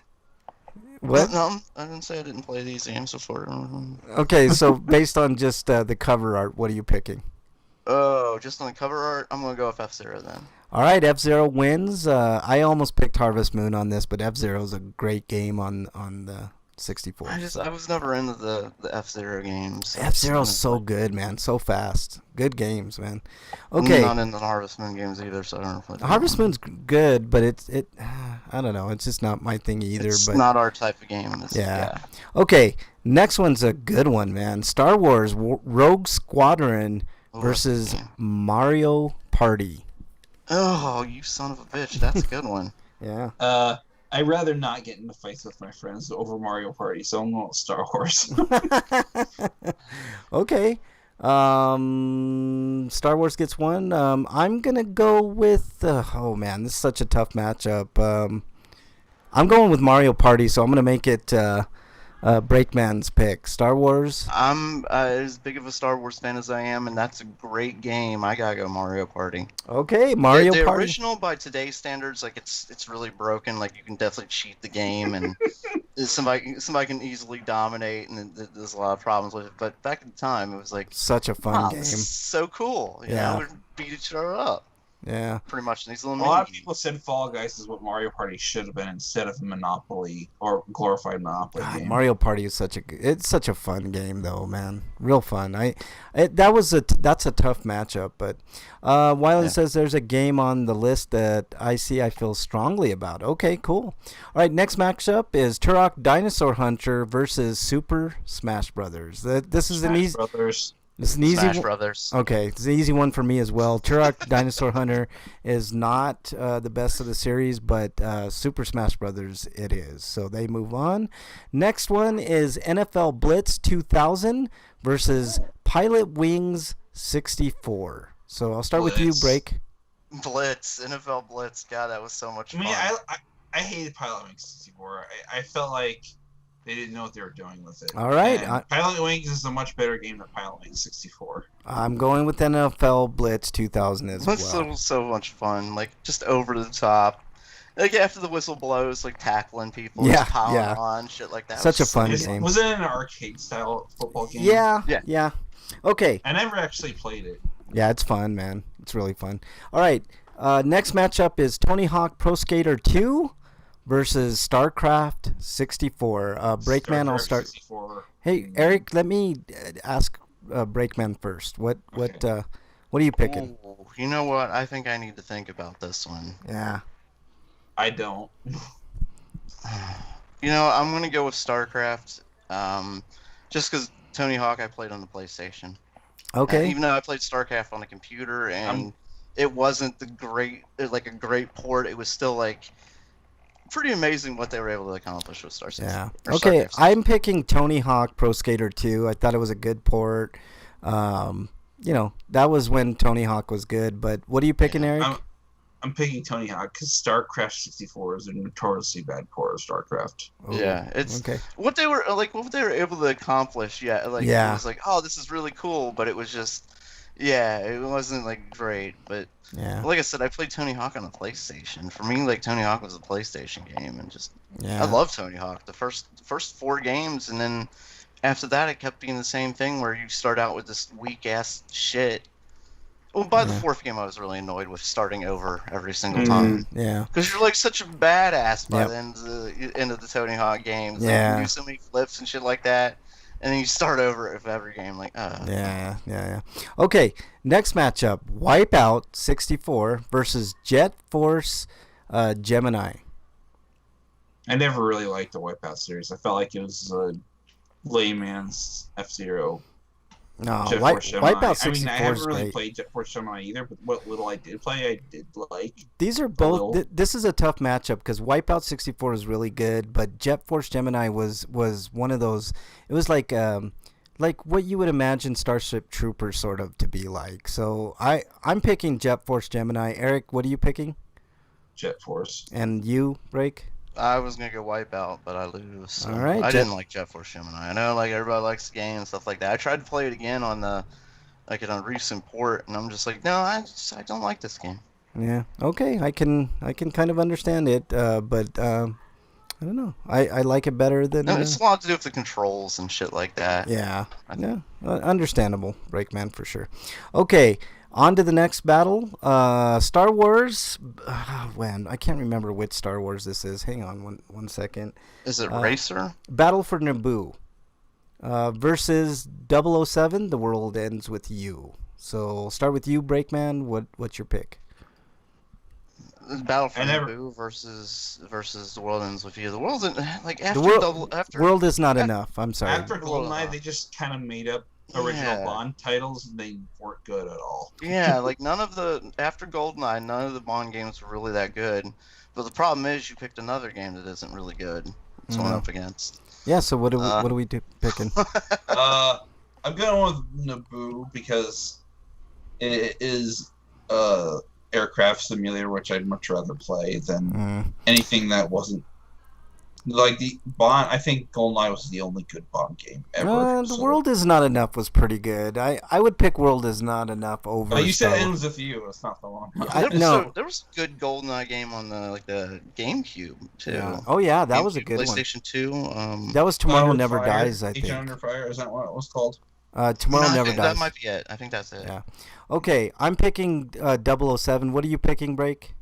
What? No, I didn't say I didn't play these games before. Okay, so based on just the cover art, what are you picking? Oh, just on the cover art, I'm gonna go with F-Zero then. All right, F-Zero wins. I almost picked Harvest Moon on this, but F-Zero is a great game on the 64. I was never into the F-Zero games. F-Zero's so good, man. So fast. Good games, man. Okay. I'm not into the Harvest Moon games either, so I don't play them. Harvest Moon's good, but it I don't know. It's just not my thing either. It's but not our type of game. yeah. Okay. Next one's a good one, man. Star Wars Rogue Squadron versus Mario Party. Oh, you son of a bitch! That's a good one. Yeah. I'd rather not get into fights with my friends over Mario Party, so I'm going with Star Wars. Okay. Star Wars gets one. I'm gonna go with. Oh man, this is such a tough matchup. I'm going with Mario Party, so I'm gonna make it Breakman's pick. Star Wars. I'm as big of a Star Wars fan as I am, and that's a great game. I gotta go Mario Party. Okay, Mario the Party. original, by today's standards, like it's really broken. Like you can definitely cheat the game, and somebody can easily dominate, and there's a lot of problems with it. But back at the time, it was like Such a fun wow, game. this is so cool. You Yeah. know, we'd beat each other up Yeah. pretty much in these little A lot of mini people said Fall Guys is what Mario Party should have been instead of Monopoly or glorified Monopoly God, game. Mario Party is it's such a fun game though, man. Real fun. That's a tough matchup, but while it says there's a game on the list that I feel strongly about. Okay, cool. All right, next matchup is Turok Dinosaur Hunter versus Super Smash Brothers. This is an Smash easy. Brothers. It's an easy Smash one. Brothers. Okay, it's an easy one for me as well. Turok Dinosaur Hunter is not the best of the series, but Super Smash Brothers it is. So they move on. Next one is NFL Blitz 2000 versus Pilot Wings 64. So I'll start with you, Blitz. Break. Blitz, NFL Blitz. God, that was so much I fun. mean, I hated Pilot Wings 64. I felt like they didn't know what they were doing with it. All right. And Pilot Wings is a much better game than Pilot Wings 64. I'm going with NFL Blitz 2000 as Blitz well. was so much fun. Like, just over the top. Like, after the whistle blows, like, tackling people, Yeah, just piling yeah. on, shit like that. Such was a fun so game. Was it an arcade-style football game? Yeah. Okay. I never actually played it. Yeah, it's fun, man. It's really fun. All right. Next matchup is Tony Hawk Pro Skater 2 versus StarCraft 64. Breakman, I'll StarCraft start. 64. Hey, Eric, let me ask Breakman first. What are you picking? Ooh, you know what? I think I need to think about this one. Yeah. I don't. You know, I'm gonna go with StarCraft, just because Tony Hawk I played on the PlayStation. Okay. Even though I played StarCraft on the computer and it wasn't a great port, it was still like pretty amazing what they were able to accomplish with Star Citizen. Yeah. or Okay, StarCraft. I'm picking Tony Hawk Pro Skater 2. I thought it was a good port. That was when Tony Hawk was good. But what are you picking, Eric? I'm picking Tony Hawk because StarCraft 64 is a notoriously bad port of StarCraft. Ooh, Yeah, it's okay. what they were able to accomplish. Yeah, like Yeah. it was like, oh, this is really cool, but it was just, yeah, it wasn't like great. But Yeah. like I said, I played Tony Hawk on the PlayStation. For me, like Tony Hawk was a PlayStation game, and just Yeah. I love Tony Hawk. The first 4 games, and then after that, it kept being the same thing where you start out with this weak ass shit. Well, by the Yeah. 4th game, I was really annoyed with starting over every single time. Yeah. Because you're like such a badass by Yep. the end of the Tony Hawk games. Like, Yeah. you do so many flips and shit like that, and then you start over with every game. Like, Yeah. Okay, next matchup: Wipeout 64 versus Jet Force Gemini. I never really liked the Wipeout series. I felt like it was a layman's F-Zero. No, Jet Force Gemini. Wipeout 64 I haven't is really great. played Jet Force Gemini either, but what little I did play, I did like. These are little. both. This is a tough matchup because Wipeout 64 is really good, but Jet Force Gemini was one of those. It was like what you would imagine Starship Troopers sort of to be like. So I'm picking Jet Force Gemini. Eric, what are you picking? Jet Force. And you, Break? I was gonna go Wipeout, but I lose. So All right, I Jet- didn't like Jet Force Gemini. I know like everybody likes the game and stuff like that. I tried to play it again on a recent port, and I'm just like, no, I don't like this game. Yeah. Okay. I can kind of understand it, but I don't know. I like it better than. No, it's a lot to do with the controls and shit like that. Yeah. I think. Yeah. Understandable, Breakman, for sure. Okay. On to the next battle. Star Wars. When I can't remember which Star Wars this is. Hang on one second. Is it Racer? Battle for Naboo versus 007. The World Ends with You. So I'll start with you, Breakman. What's your pick? Battle for I never- Naboo versus The World Ends with You. The world's like The after world is not enough. I'm sorry. After GoldenEye, they just kind of made up original Yeah. Bond titles, and they weren't good at all. Yeah, like after GoldenEye, none of the Bond games were really that good. But the problem is, you picked another game that isn't really good. That's what I'm up against. Yeah. So what do we do picking? I'm going with Naboo because it is aircraft simulator, which I'd much rather play than anything that wasn't like the Bond. I think GoldenEye was the only good Bond game ever. The World Is Not Enough was pretty good. I would pick World Is Not Enough over. Oh, you said Star- Ends with You. It's not the one. There was a good GoldenEye game on the GameCube too. Yeah. Oh yeah, that was a good one. PlayStation 2. That was Tomorrow Under Never Fire. Dies, I Agent think. Under Fire. Is that what it was called? Tomorrow No, I Never think Dies. That might be it. I think that's it. Yeah. Okay, I'm picking 007. What are you picking, Break?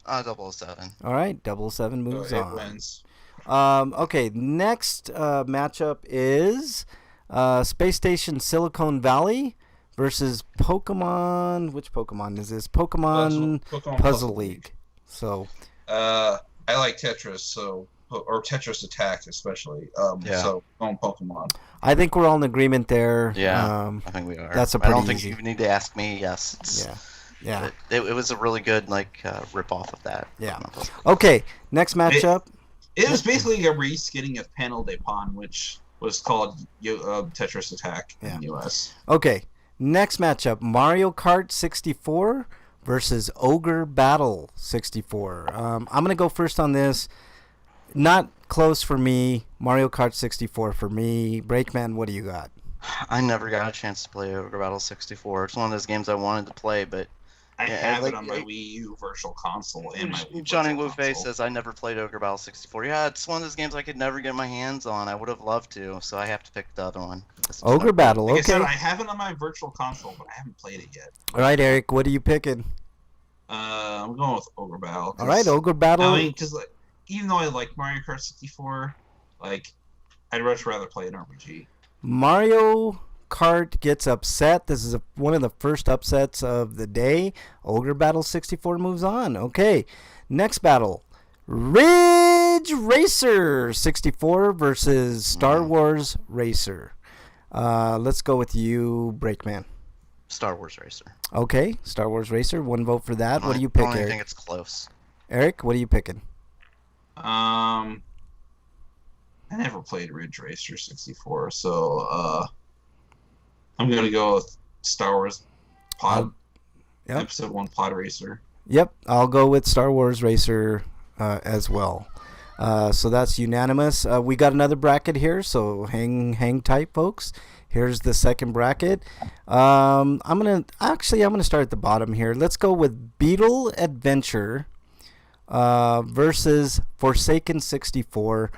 007. All right, 007 moves it on. wins. Okay, next matchup is Space Station Silicon Valley versus Pokemon. Which Pokemon is this? Pokemon Pokemon Puzzle League. So, I like Tetris, so or Tetris Attack especially. Yeah. So going Pokemon. I think we're all in agreement there. Yeah, I think we are. That's a I pretty don't think easy. you need to ask me. Yes. Yeah. It was a really good rip off of that. Yeah. Pokemon Puzzle. Okay, next matchup. It is basically a reskinning of Panel de Pon, which was called Tetris Attack in the US. Okay, next matchup: Mario Kart 64 versus Ogre Battle 64. I'm gonna go first on this. Not close for me. Mario Kart 64 for me. Breakman, what do you got? I never got a chance to play Ogre Battle 64. It's one of those games I wanted to play, but I have it on my Wii U Virtual Console and my Wii Johnny Virtual Wufe Console. says I never played Ogre Battle 64. Yeah, it's one of those games I could never get my hands on. I would have loved to, so I have to pick the other one. Ogre Battle, Like I okay. said, I have it on my Virtual Console, but I haven't played it yet. All right, Eric, what are you picking? I'm going with Ogre Battle. All right, Ogre Battle. I mean, because like, even though I like Mario Kart 64, like I'd much rather play an RPG. Mario Kart gets upset. This is one of the first upsets of the day. Ogre Battle 64 moves on. Okay, next battle. Ridge Racer 64 versus Star Wars Racer. Let's go with you, Breakman. Star Wars Racer. Okay, Star Wars Racer. One vote for that. What do you pick, I don't Eric? think it's close. Eric, what are you picking? I never played Ridge Racer 64, so I'm gonna go with Star Wars Pod. Yep. Episode 1 Pod Racer. Yep, I'll go with Star Wars Racer as well. So that's unanimous. We got another bracket here, so hang tight, folks. Here's the second bracket. I'm gonna start at the bottom here. Let's go with Beetle Adventure versus Forsaken 64.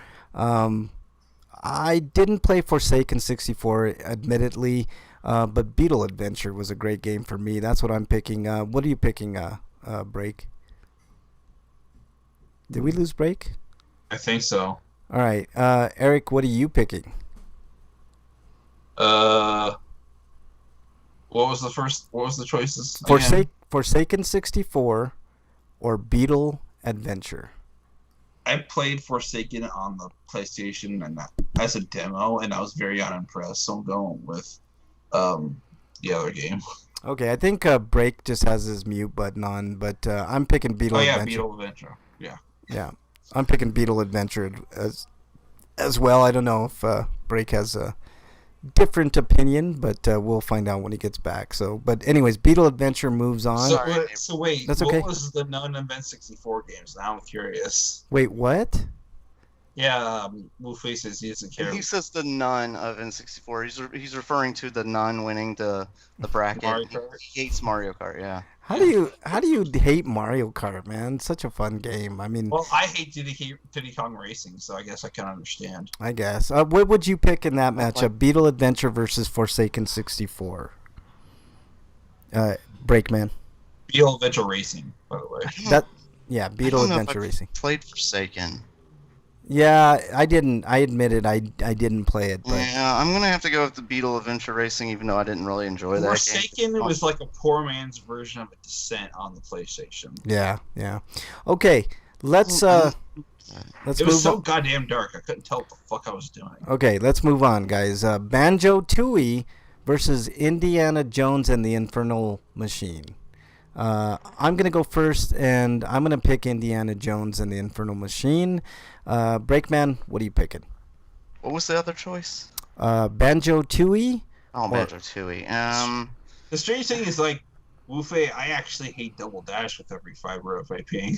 I didn't play Forsaken 64, admittedly, but Beetle Adventure was a great game for me. That's what I'm picking. What are you picking, Break? Did we lose Break? I think so. All right, Eric, what are you picking? What was the choices? again? Forsaken 64 or Beetle Adventure? I played Forsaken on the PlayStation and as a demo, and I was very unimpressed. So I'm going with the other game. Okay, I think Break just has his mute button on, but I'm picking Beetle Adventure. Beetle Adventure. Yeah. I'm picking Beetle Adventure as well. I don't know if Break has a different opinion, but we'll find out when he gets back. So, but anyways, Beetle Adventure moves on. So wait, That's what okay. was the non-event 64 games? Now I'm curious. Wait, what? Yeah, Wolfie says he doesn't care. He says the none of N64. He's referring to the non winning the bracket. Mario Kart? He hates Mario Kart. Yeah. How do you hate Mario Kart, man? Such a fun game. I mean, Well, I hate Diddy Kong Racing, so I guess I can understand. I guess. What would you pick in that matchup? Beetle Adventure versus Forsaken 64. Breakman. Beetle Adventure Racing, by the way. Beetle I don't know if Adventure I've Racing. Played Forsaken. Yeah, I didn't. I admit it. I didn't play it, but Yeah, I'm gonna have to go with the Beetle Adventure Racing, even though I didn't really enjoy that Forsaken game. was like a poor man's version of a Descent on the PlayStation. yeah. Okay, let's It move was so on. goddamn dark, I couldn't tell what the fuck I was doing. Okay, let's move on, guys. Banjo-Tooie versus Indiana Jones and the Infernal Machine. I'm gonna go first, and I'm gonna pick Indiana Jones and the Infernal Machine. Breakman, what are you picking? What was the other choice? Banjo-Tooie. Oh, Banjo-Tooie. The strange thing is, like, Wufe, I actually hate Double Dash with every fiber of my being.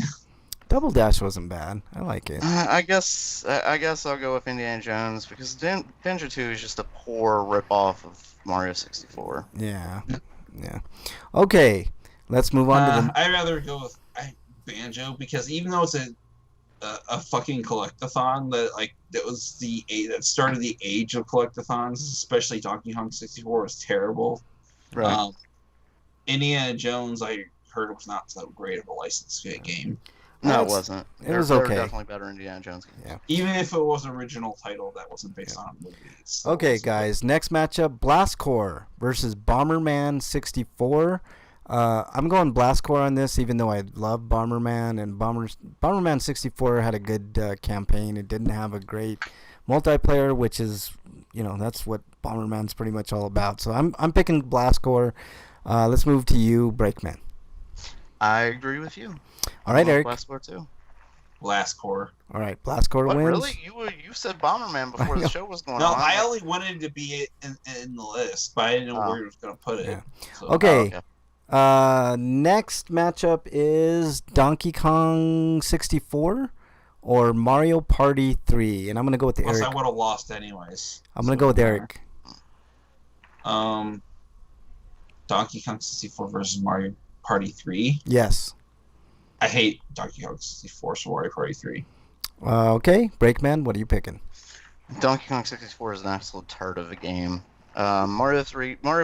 Double Dash wasn't bad. I like it. I guess I'll go with Indiana Jones because Banjo-Tooie is just a poor rip-off of Mario 64. Yeah. Okay, let's move on to the. I'd rather go with Banjo because even though it's a fucking collectathon that started the age of collectathons, especially Donkey Kong 64 was terrible. Right. Indiana Jones, I heard, was not so great of a licensed game. No, it wasn't. It was There okay. were definitely better Indiana Jones games. Yeah. Even if it was an original title that wasn't based on movies. Okay, guys. Next matchup: Blast Corps versus Bomberman 64. I'm going Blast Corps on this, even though I love Bomberman, and Bomberman 64 had a good campaign. It didn't have a great multiplayer, which is, that's what Bomberman's pretty much all about. So I'm picking Blast Corps. Let's move to you, Breakman. I agree with you. All right, Eric. Blast Corps too. Blast Corps. All right, Blast Corps wins. Really? You said Bomberman before the show was going No, on. I only wanted to be in the list, but I didn't know where he was going to put it. Yeah. So. Okay. Next matchup is Donkey Kong 64 or Mario Party 3, and I'm gonna go with Eric. Plus, I would have lost anyways. I'm gonna go with Eric. Donkey Kong 64 versus Mario Party 3. Yes. I hate Donkey Kong 64, so Mario Party 3. Okay, Breakman, what are you picking? Donkey Kong 64 is an absolute turd of a game. Mario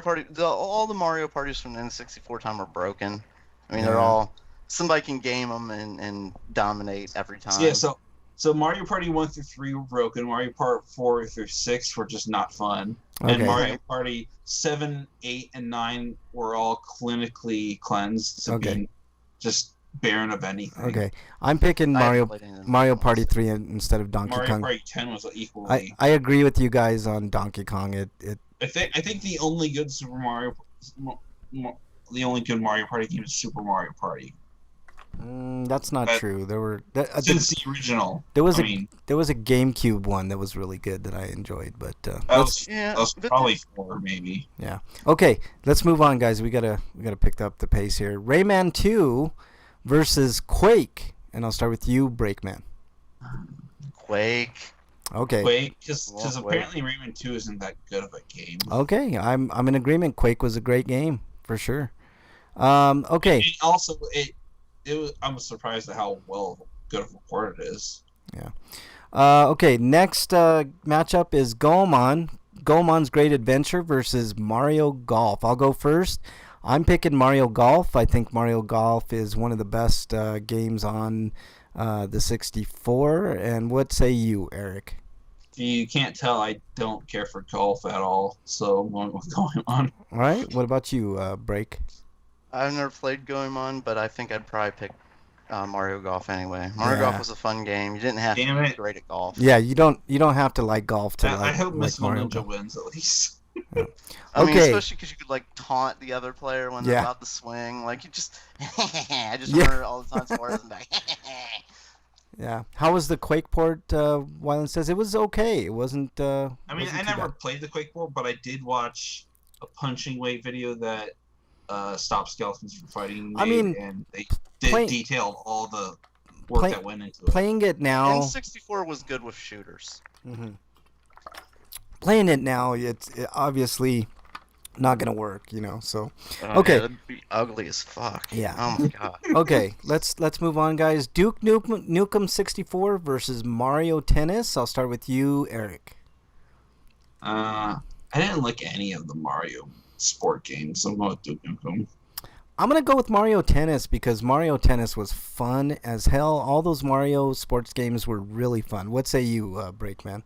Party, all the Mario parties from the N64 time are broken. I mean, they're all, somebody can game them and dominate every time. Yeah, so Mario Party 1 through 3 were broken. Mario Party 4 through 6 were just not fun. Okay. And Mario Party 7, 8, and 9 were all clinically cleansed to being just barren of anything. Okay, I'm picking Mario Party 3 instead of Donkey Kong. Mario Party 10 was equally. I agree with you guys on Donkey Kong. I think the only good Mario Party game is Super Mario Party. That's not true. There were since the original. There was a GameCube one that was really good that I enjoyed, but that was probably 4 maybe. Yeah. Okay, let's move on, guys. We gotta pick up the pace here. Rayman 2 versus Quake, and I'll start with you, Breakman. Quake. Okay. Quake, because apparently Rayman 2 isn't that good of a game. Okay, I'm in agreement. Quake was a great game for sure. Okay. And also, I'm surprised at how good of a port it is. Yeah. Okay. Next matchup is Goemon's Great Adventure versus Mario Golf. I'll go first. I'm picking Mario Golf. I think Mario Golf is one of the best games on the 64. And what say you, Eric? If you can't tell, I don't care for golf at all, so I'm going with Goemon. All right. What about you, Break? I've never played Goemon, but I think I'd probably pick Mario Golf anyway. Mario Golf was a fun game. You didn't have to be great at golf. Yeah, you don't have to like golf to I hope Miss Mario Ninja wins at least. Yeah. I mean, especially because you could taunt the other player when they're about to swing. You just, I just remember all the time Suarez and back. Yeah. How was the Quake port? Wyland says it was okay. It wasn't. I mean, I never played the Quake port, but I did watch a punching weight video that Stop Skeletons from Fighting made, and they detailed all the work that went into it. Playing it now. N64 was good with shooters. Mm-hmm. Playing it now, it's obviously not gonna work, So okay, it'd be ugly as fuck. Yeah. Oh my god. Okay, let's move on, guys. Duke Nukem 64 versus Mario Tennis. I'll start with you, Eric. I didn't like any of the Mario sport games, so I'm going with Duke Nukem. I'm gonna go with Mario Tennis because Mario Tennis was fun as hell. All those Mario sports games were really fun. What say you, Breakman?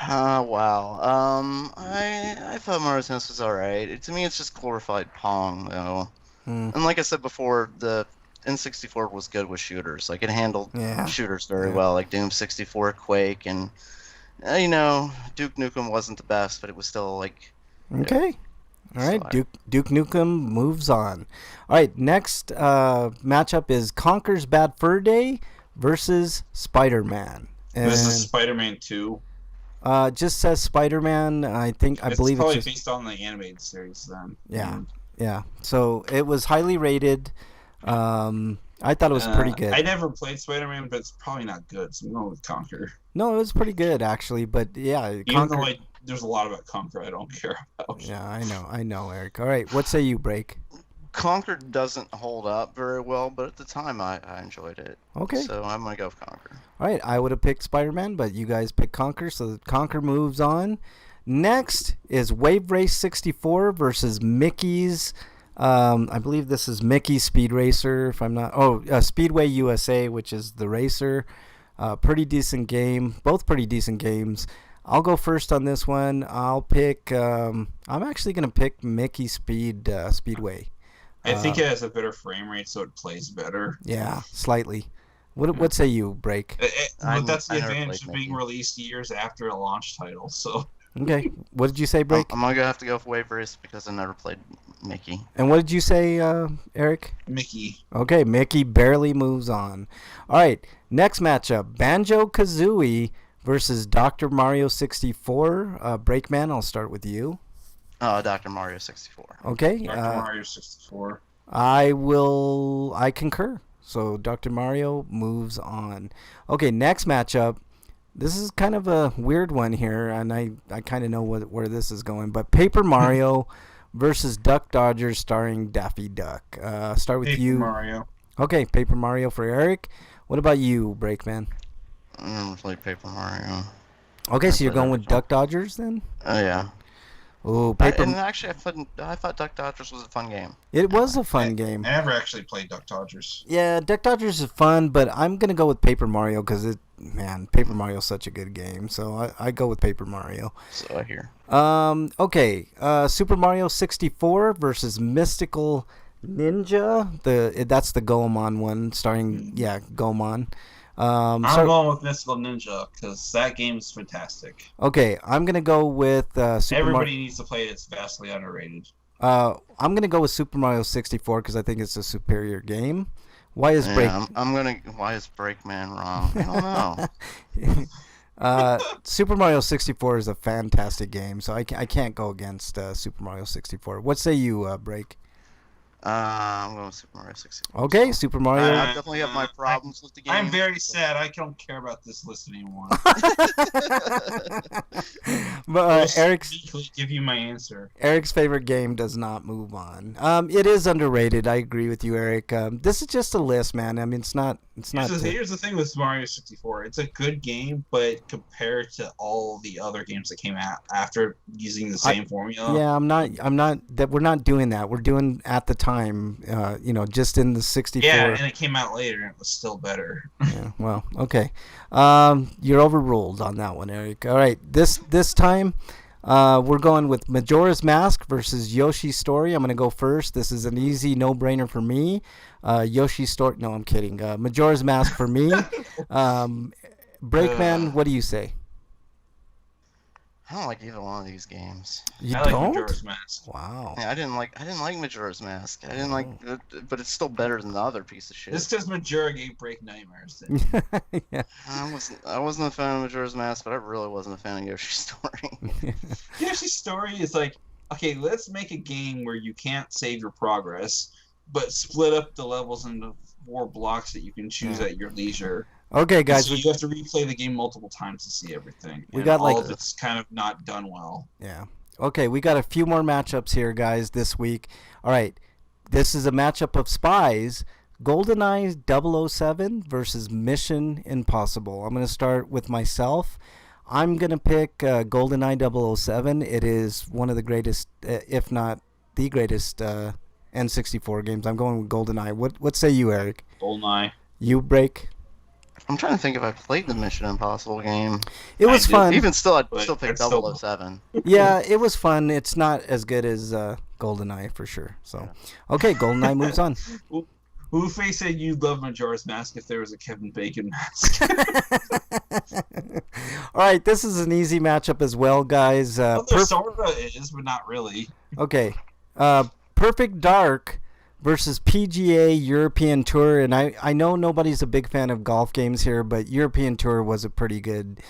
Wow. I thought Mario Tennis was alright. To me, it's just glorified Pong, though. And like I said before, the N64 was good with shooters. It handled shooters very well, like Doom 64, Quake, and Duke Nukem wasn't the best, but it was still Okay. All right, Duke Nukem moves on. All right, next matchup is Conker's Bad Fur Day versus Spider-Man. This is Spider-Man 2. Just says Spider-Man. I believe it's probably based on the animated series then. Yeah. So it was highly rated. I thought it was pretty good. I never played Spider-Man, but it's probably not good, so I'm going with Conker. No, it was pretty good actually, but yeah, even though there's a lot about Conker I don't care about. Yeah, I know, Eric. All right, what say you, Break? Conker doesn't hold up very well, but at the time I enjoyed it. Okay. So I'm going to go with Conker. All right, I would have picked Spider-Man, but you guys picked Conker, so Conker moves on. Next is Wave Race 64 versus Mickey's. I believe this is Mickey Speed Racer, if I'm not... Speedway USA, which is the racer. Pretty decent game. Both pretty decent games. I'll go first on this one. I'll pick. I'm actually gonna pick Mickey Speedway. I think it has a better frame rate, so it plays better. Yeah, slightly. What say you, Break? But that's the I never advantage played of being Mickey. released years after a launch title. So Okay. What did you say, Break? I'm gonna have to go for Wavers because I never played Mickey. And what did you say, Eric? Mickey. Okay, Mickey barely moves on. All right, next matchup: Banjo-Kazooie versus Dr. Mario 64. Breakman, I'll start with you. Dr. Mario 64. Okay. Dr. Mario 64. I concur. So Dr. Mario moves on. Okay, next matchup. This is kind of a weird one here, and I kind of know where this is going. But Paper Mario versus Duck Dodgers starring Daffy Duck. Start with Paper you. Mario. Okay, Paper Mario for Eric. What about you, Breakman? I never played Paper Mario. Okay, so you're played going that with Duck Dodgers then? Oh yeah. Oh, Paper. And actually, I thought Duck Dodgers was a fun game. It was a fun game. I never actually played Duck Dodgers. Yeah, Duck Dodgers is fun, but I'm gonna go with Paper Mario because Paper Mario's such a good game. So I go with Paper Mario. So I hear. Okay. Super Mario 64 versus Mystical Ninja. That's the Goemon one, starring Goemon. I'm going with Mystical Ninja because that game is fantastic. Okay, I'm gonna go with Super Everybody needs to play it. It's vastly underrated. I'm gonna go with Super Mario 64 because I think it's a superior game. Why is Break? Why is Breakman wrong? I don't know. Super Mario 64 is a fantastic game, so I can't go against Super Mario 64. What say you, Break? I'm going with Super Mario 64. Okay, Super Mario. I definitely have my problems with the game. I'm very sad. I don't care about this list anymore. But Eric's give you my answer. Eric's favorite game does not move on. It is underrated. I agree with you, Eric. This is just a list, man. I mean, it's not. Here's the thing with Mario 64. It's a good game, but compared to all the other games that came out after using the same formula. Yeah, I'm not. That we're not doing that. We're doing at the time. Just in the 64. Yeah, and it came out later, and it was still better. Yeah. Well, okay. You're overruled on that one, Eric. All right. This time, we're going with Majora's Mask versus Yoshi's Story. I'm going to go first. This is an easy no-brainer for me. Yoshi's Story. No, I'm kidding. Majora's Mask for me. Breakman, what do you say? I don't like either one of these games. You I don't? like Majora's Mask. Wow. Yeah, I didn't like Majora's Mask. I didn't like it, but it's still better than the other piece of shit. Just because Majora gave Break nightmares. Yeah. I wasn't a fan of Majora's Mask, but I really wasn't a fan of Yoshi's Story. Yoshi's Story is like, okay, let's make a game where you can't save your progress, but split up the levels into 4 blocks that you can choose at your leisure. Okay, guys. So you have to replay the game multiple times to see everything. We got all like of it's kind of not done well. Yeah. Okay, we got a few more matchups here, guys, this week. All right. This is a matchup of spies. GoldenEye 007 versus Mission Impossible. I'm going to start with myself. I'm going to pick GoldenEye 007. It is one of the greatest, if not the greatest, N64 games. I'm going with GoldenEye. What say you, Eric? GoldenEye. You, Break? I'm trying to think if I played the Mission Impossible game. It was fun. Even still, I'd But still pick it's still- 007. Yeah, it was fun. It's not as good as GoldenEye for sure. So, okay, GoldenEye moves on. Ufe said you'd love Majora's Mask if there was a Kevin Bacon mask. All right, this is an easy matchup as well, guys. Well, there sorta is, but not really. Okay, Perfect Dark versus PGA European Tour, and I know nobody's a big fan of golf games here, but European Tour was a pretty good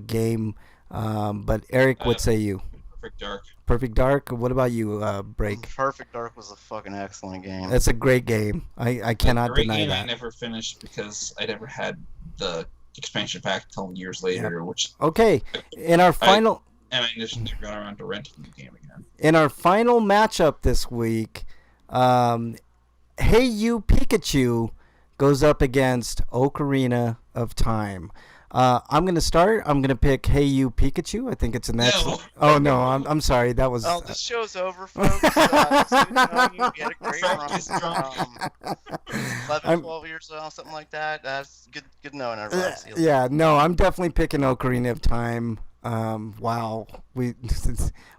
game. But Eric, what say you? Perfect Dark. Perfect Dark. What about you, Break? Perfect Dark was a fucking excellent game. That's a great game. I cannot Great deny game that. I never finished because I never had the expansion pack until years later, which Okay, in our final and I just never got around to renting the game again. in our final matchup this week, Hey You Pikachu goes up against Ocarina of Time. I'm gonna start. I'm gonna pick Hey You Pikachu. I think it's an excellent. Oh no, I'm sorry. That was. Oh, this show's over, folks. Just so you know, you get a great Practice run. 11, 12 years old, something like that. That's good knowing everybody. See you later. Yeah, no, I'm definitely picking Ocarina of Time. Wow.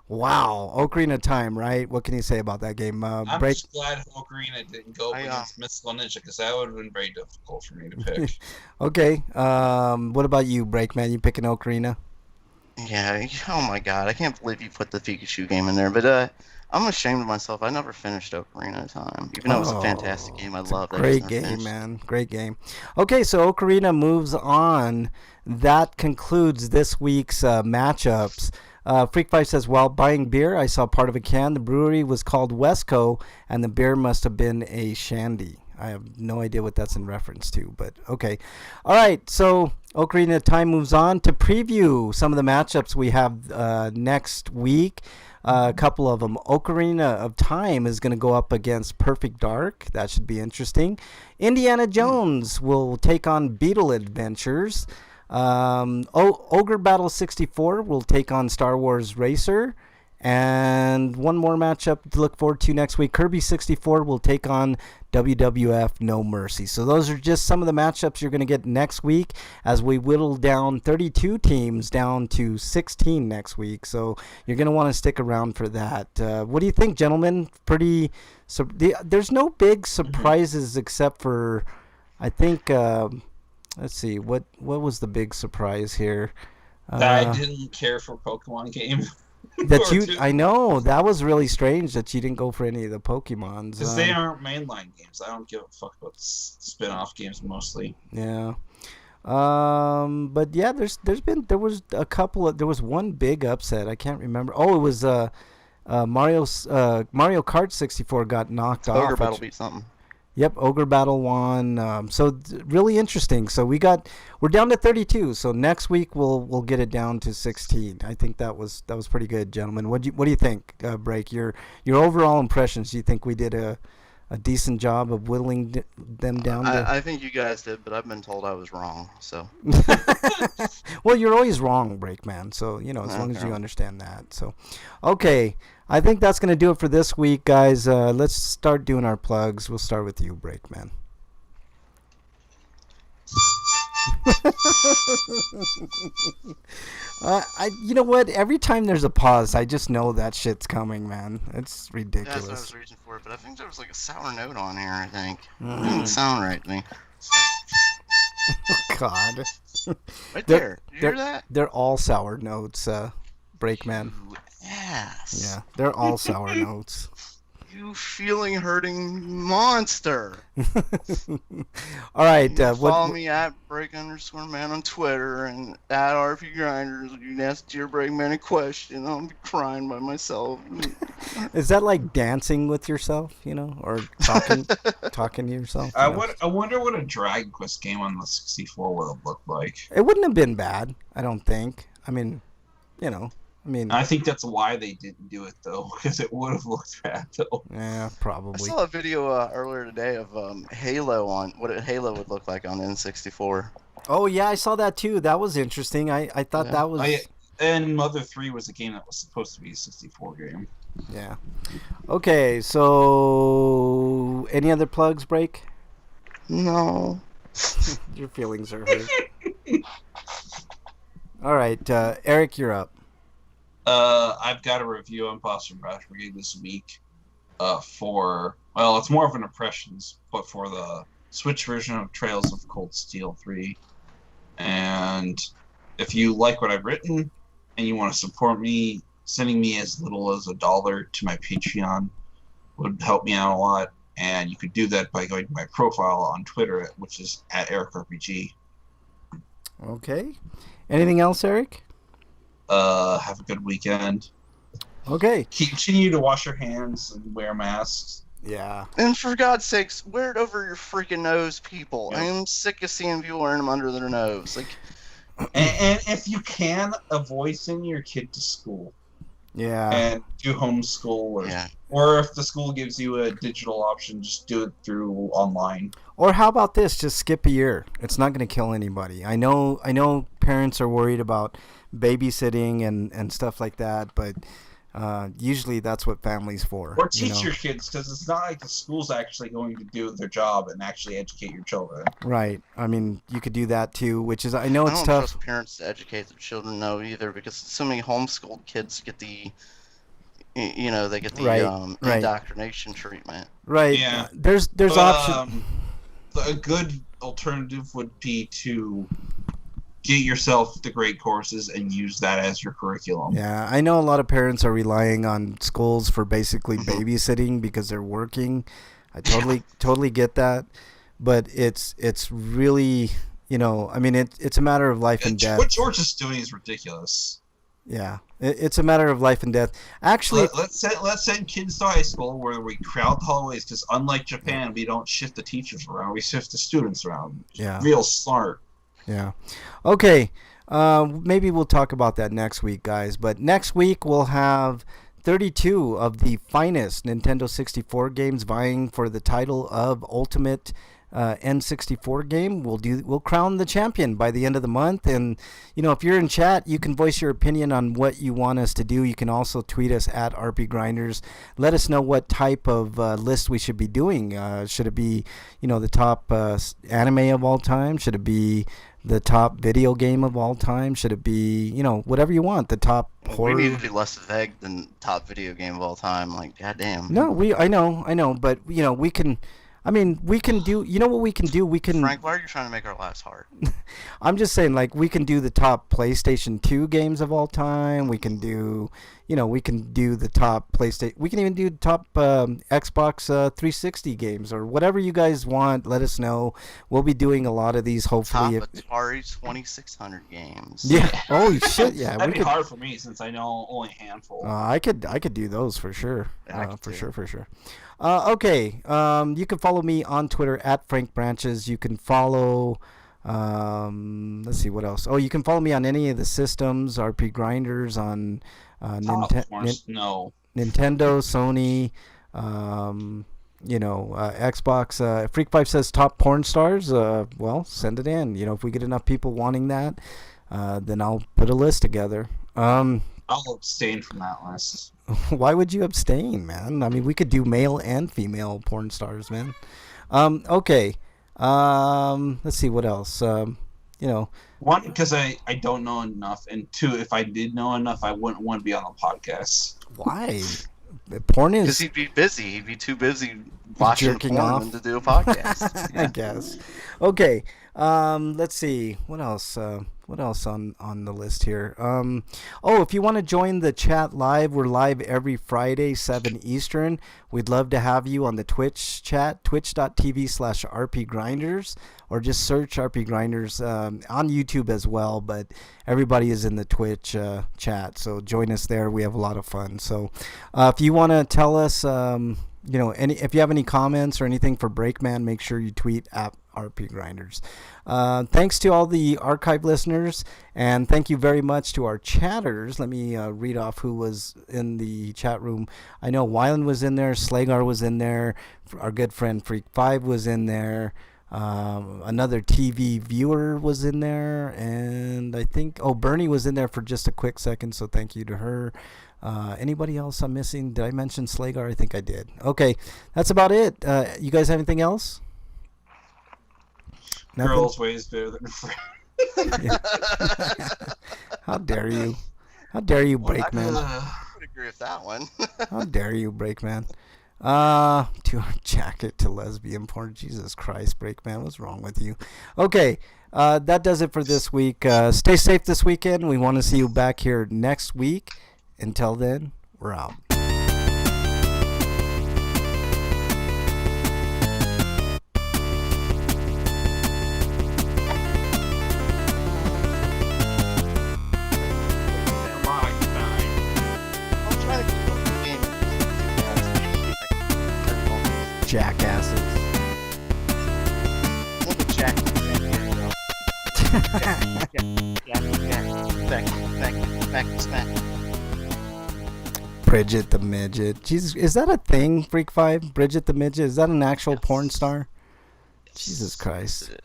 Wow. Ocarina of Time, right? What can you say about that game? I'm Break. just glad Ocarina didn't go up against Mystical Ninja, because that would have been very difficult for me to pick. Okay. What about you, Breakman? You picking Ocarina? Yeah, oh my god, I can't believe you put the Pikachu game in there, but I'm ashamed of myself. I never finished Ocarina of Time. Even though it was a fantastic game, I loved it. Great game, man. Great game. Okay, so Ocarina moves on. That concludes this week's matchups. Freak5 says, while buying beer, I saw part of a can. The brewery was called Westco, and the beer must have been a shandy. I have no idea what that's in reference to, but okay. All right, so Ocarina of Time moves on to preview some of the matchups we have next week. A couple of them. Ocarina of Time is going to go up against Perfect Dark. That should be interesting. Indiana Jones will take on Beetle Adventures. Ogre Battle 64 will take on Star Wars Racer. And one more matchup to look forward to next week. Kirby 64 will take on WWF No Mercy. So those are just some of the matchups you're going to get next week as we whittle down 32 teams down to 16 next week. So you're going to want to stick around for that. What do you think, gentlemen? There's no big surprises except for, I think, let's see, what was the big surprise here? That I didn't care for Pokemon game. I know that was really strange that you didn't go for any of the Pokemons because they aren't mainline games. I don't give a fuck about spin-off games mostly. Yeah, but yeah, there was a couple of, there was one big upset. I can't remember. Oh, it was Mario Kart 64 got knocked off. Ogre Battle beat something. Yep, Ogre Battle won. So really interesting. So we're down to 32. So next week we'll get it down to 16. I think that was pretty good, gentlemen. What do you think, Break? Your overall impressions? Do you think we did a decent job of whittling them down? I think you guys did, but I've been told I was wrong. So. Well, you're always wrong, Breakman. So as long as you understand that. So, okay. I think that's going to do it for this week, guys. Let's start doing our plugs. We'll start with you, Breakman. You know what? Every time there's a pause, I just know that shit's coming, man. It's ridiculous. That's what I was reaching for, but I think there was like a sour note on here, I think. It didn't sound right to me. Oh, God. Right there. Did you hear that? They're all sour notes, Breakman. Yes. Yeah, they're all sour notes. You feeling hurting monster. All right. Follow me at break_man on Twitter and at RPGrinders. You can ask Dear Breakman a question. I'll be crying by myself. Is that like dancing with yourself, or talking to yourself? I wonder what a Dragon Quest game on the 64 would have looked like. It wouldn't have been bad, I don't think. I mean, I think that's why they didn't do it, though, because it would have looked bad, though. Yeah, probably. I saw a video earlier today of Halo on what Halo would look like on N64. Oh, yeah, I saw that, too. That was interesting. I thought that was... And Mother 3 was a game that was supposed to be a 64 game. Yeah. Okay, so... Any other plugs, Break? No. Your feelings are hurt. All right, Eric, you're up. I've got a review on Boston Brash Brigade this week it's more of an impressions, but for the Switch version of Trails of Cold Steel 3. And if you like what I've written and you want to support me, sending me as little as $1 to my Patreon would help me out a lot. And you could do that by going to my profile on Twitter, which is at EricRPG. Okay. Anything else, Eric? Have a good weekend. Okay. Continue to wash your hands and wear masks. Yeah. And for God's sakes, wear it over your freaking nose, people. Yeah. I am sick of seeing people wearing them under their nose. And if you can, avoid sending your kid to school. Yeah. And do homeschool, or if the school gives you a digital option, just do it through online. Or how about this? Just skip a year. It's not going to kill anybody. I know parents are worried about babysitting and stuff like that, but Usually that's what family's for. Or teach your kids, because it's not like the school's actually going to do their job and actually educate your children. Right. I mean, you could do that too, which is, I know it's I don't tough. trust parents to educate their children, though, either, because so many homeschooled kids get the, they get the indoctrination treatment. Right. Yeah. There's options. A good alternative would be to get yourself the great courses and use that as your curriculum. Yeah, I know a lot of parents are relying on schools for basically babysitting because they're working. I totally get that, but it's really, I mean, it's a matter of life and death. What George is doing is ridiculous. Yeah, it's a matter of life and death. Actually, let's send kids to high school where we crowd the hallways, because unlike Japan, we don't shift the teachers around; we shift the students around. Yeah, real smart. Yeah. Okay. Maybe we'll talk about that next week, guys. But next week we'll have 32 of the finest Nintendo 64 games vying for the title of Ultimate N64 game. We'll crown the champion by the end of the month. And if you're in chat, you can voice your opinion on what you want us to do. You can also tweet us at RPGrinders. Let us know what type of list we should be doing. Should it be the top anime of all time? Should it be the top video game of all time? Should it be whatever you want? The top horror. We need to be less vague than top video game of all time. Like, goddamn. No, I know, but we can. I mean, we can do. You know what we can do? We can. Frank, why are you trying to make our lives hard? I'm just saying, like, we can do the top PlayStation 2 games of all time. We can do, we can do the top PlayStation. We can even do top Xbox 360 games or whatever you guys want. Let us know. We'll be doing a lot of these. Hopefully, top Atari 2600 games. Yeah. Oh shit. Yeah. That'd be hard for me since I know only a handful. I could do those for sure. Yeah, for sure. Okay. You can follow me on Twitter at Frank Branches. You can follow. Let's see what else. Oh, you can follow me on any of the systems. RPGrinders on Nintendo, Sony, Xbox. Freak5 says top porn stars. Well, send it in. If we get enough people wanting that, then I'll put a list together. I'll abstain from that list. Why would you abstain, man? I mean, we could do male and female porn stars, man. Okay. Let's see what else. One, because I don't know enough, and two, if I did know enough, I wouldn't want to be on the podcast. Why? Porn is... Because he'd be busy. He'd be too busy watching jerking porn off to do a podcast. I guess. Okay. Let's see. What else? What else on the list here? If you want to join the chat live, we're live every Friday, 7 Eastern. We'd love to have you on the Twitch chat, twitch.tv/RPGrinders, or just search RPGrinders on YouTube as well. But everybody is in the Twitch chat, so join us there. We have a lot of fun. So if you want to tell us, if you have any comments or anything for Breakman, make sure you tweet at RPGrinders. Thanks to all the archive listeners, and thank you very much to our chatters. Let me read off who was in the chat room. I know Wyland was in there, Slagar was in there, our good friend Freak5 was in there, another TV viewer was in there, and I think Bernie was in there for just a quick second, so thank you to her. Anybody else I'm missing? Did I mention Slagar? I think I did. Okay, that's about it. You guys have anything else? Nothing? Girls ways better than friends. How dare you? How dare you, Breakman? I would agree with that one. How dare you, Breakman? To our jacket to lesbian porn. Jesus Christ, Breakman, what's wrong with you? Okay, that does it for this week. Stay safe this weekend. We want to see you back here next week. Until then, we're out. Jackasses. Bridget the Midget. Jesus, is that a thing, Freak5? Bridget the Midget? Is that an actual porn star? Jesus Christ.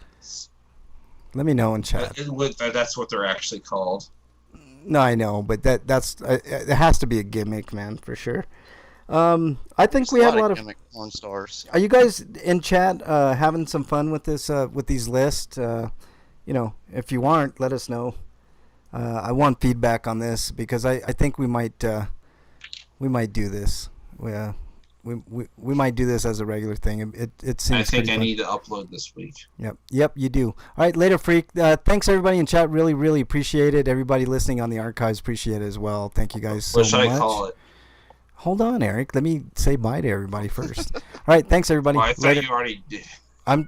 Let me know in chat. That's what they're actually called. No, I know, but that's it has to be a gimmick, man, for sure. I think we have a lot of gimmick porn stars. Are you guys in chat having some fun with this with these lists? If you aren't, let us know. I want feedback on this because I think we might do this. We might do this as a regular thing. It seems. I think pretty I fun. need to upload this week. Yep, you do. All right, later, freak. Thanks everybody in chat. Really, really appreciate it. Everybody listening on the archives appreciate it as well. Thank you guys so What should much. I call it? Hold on, Eric. Let me say bye to everybody first. All right, thanks everybody. Well, I thought Later. you already did. I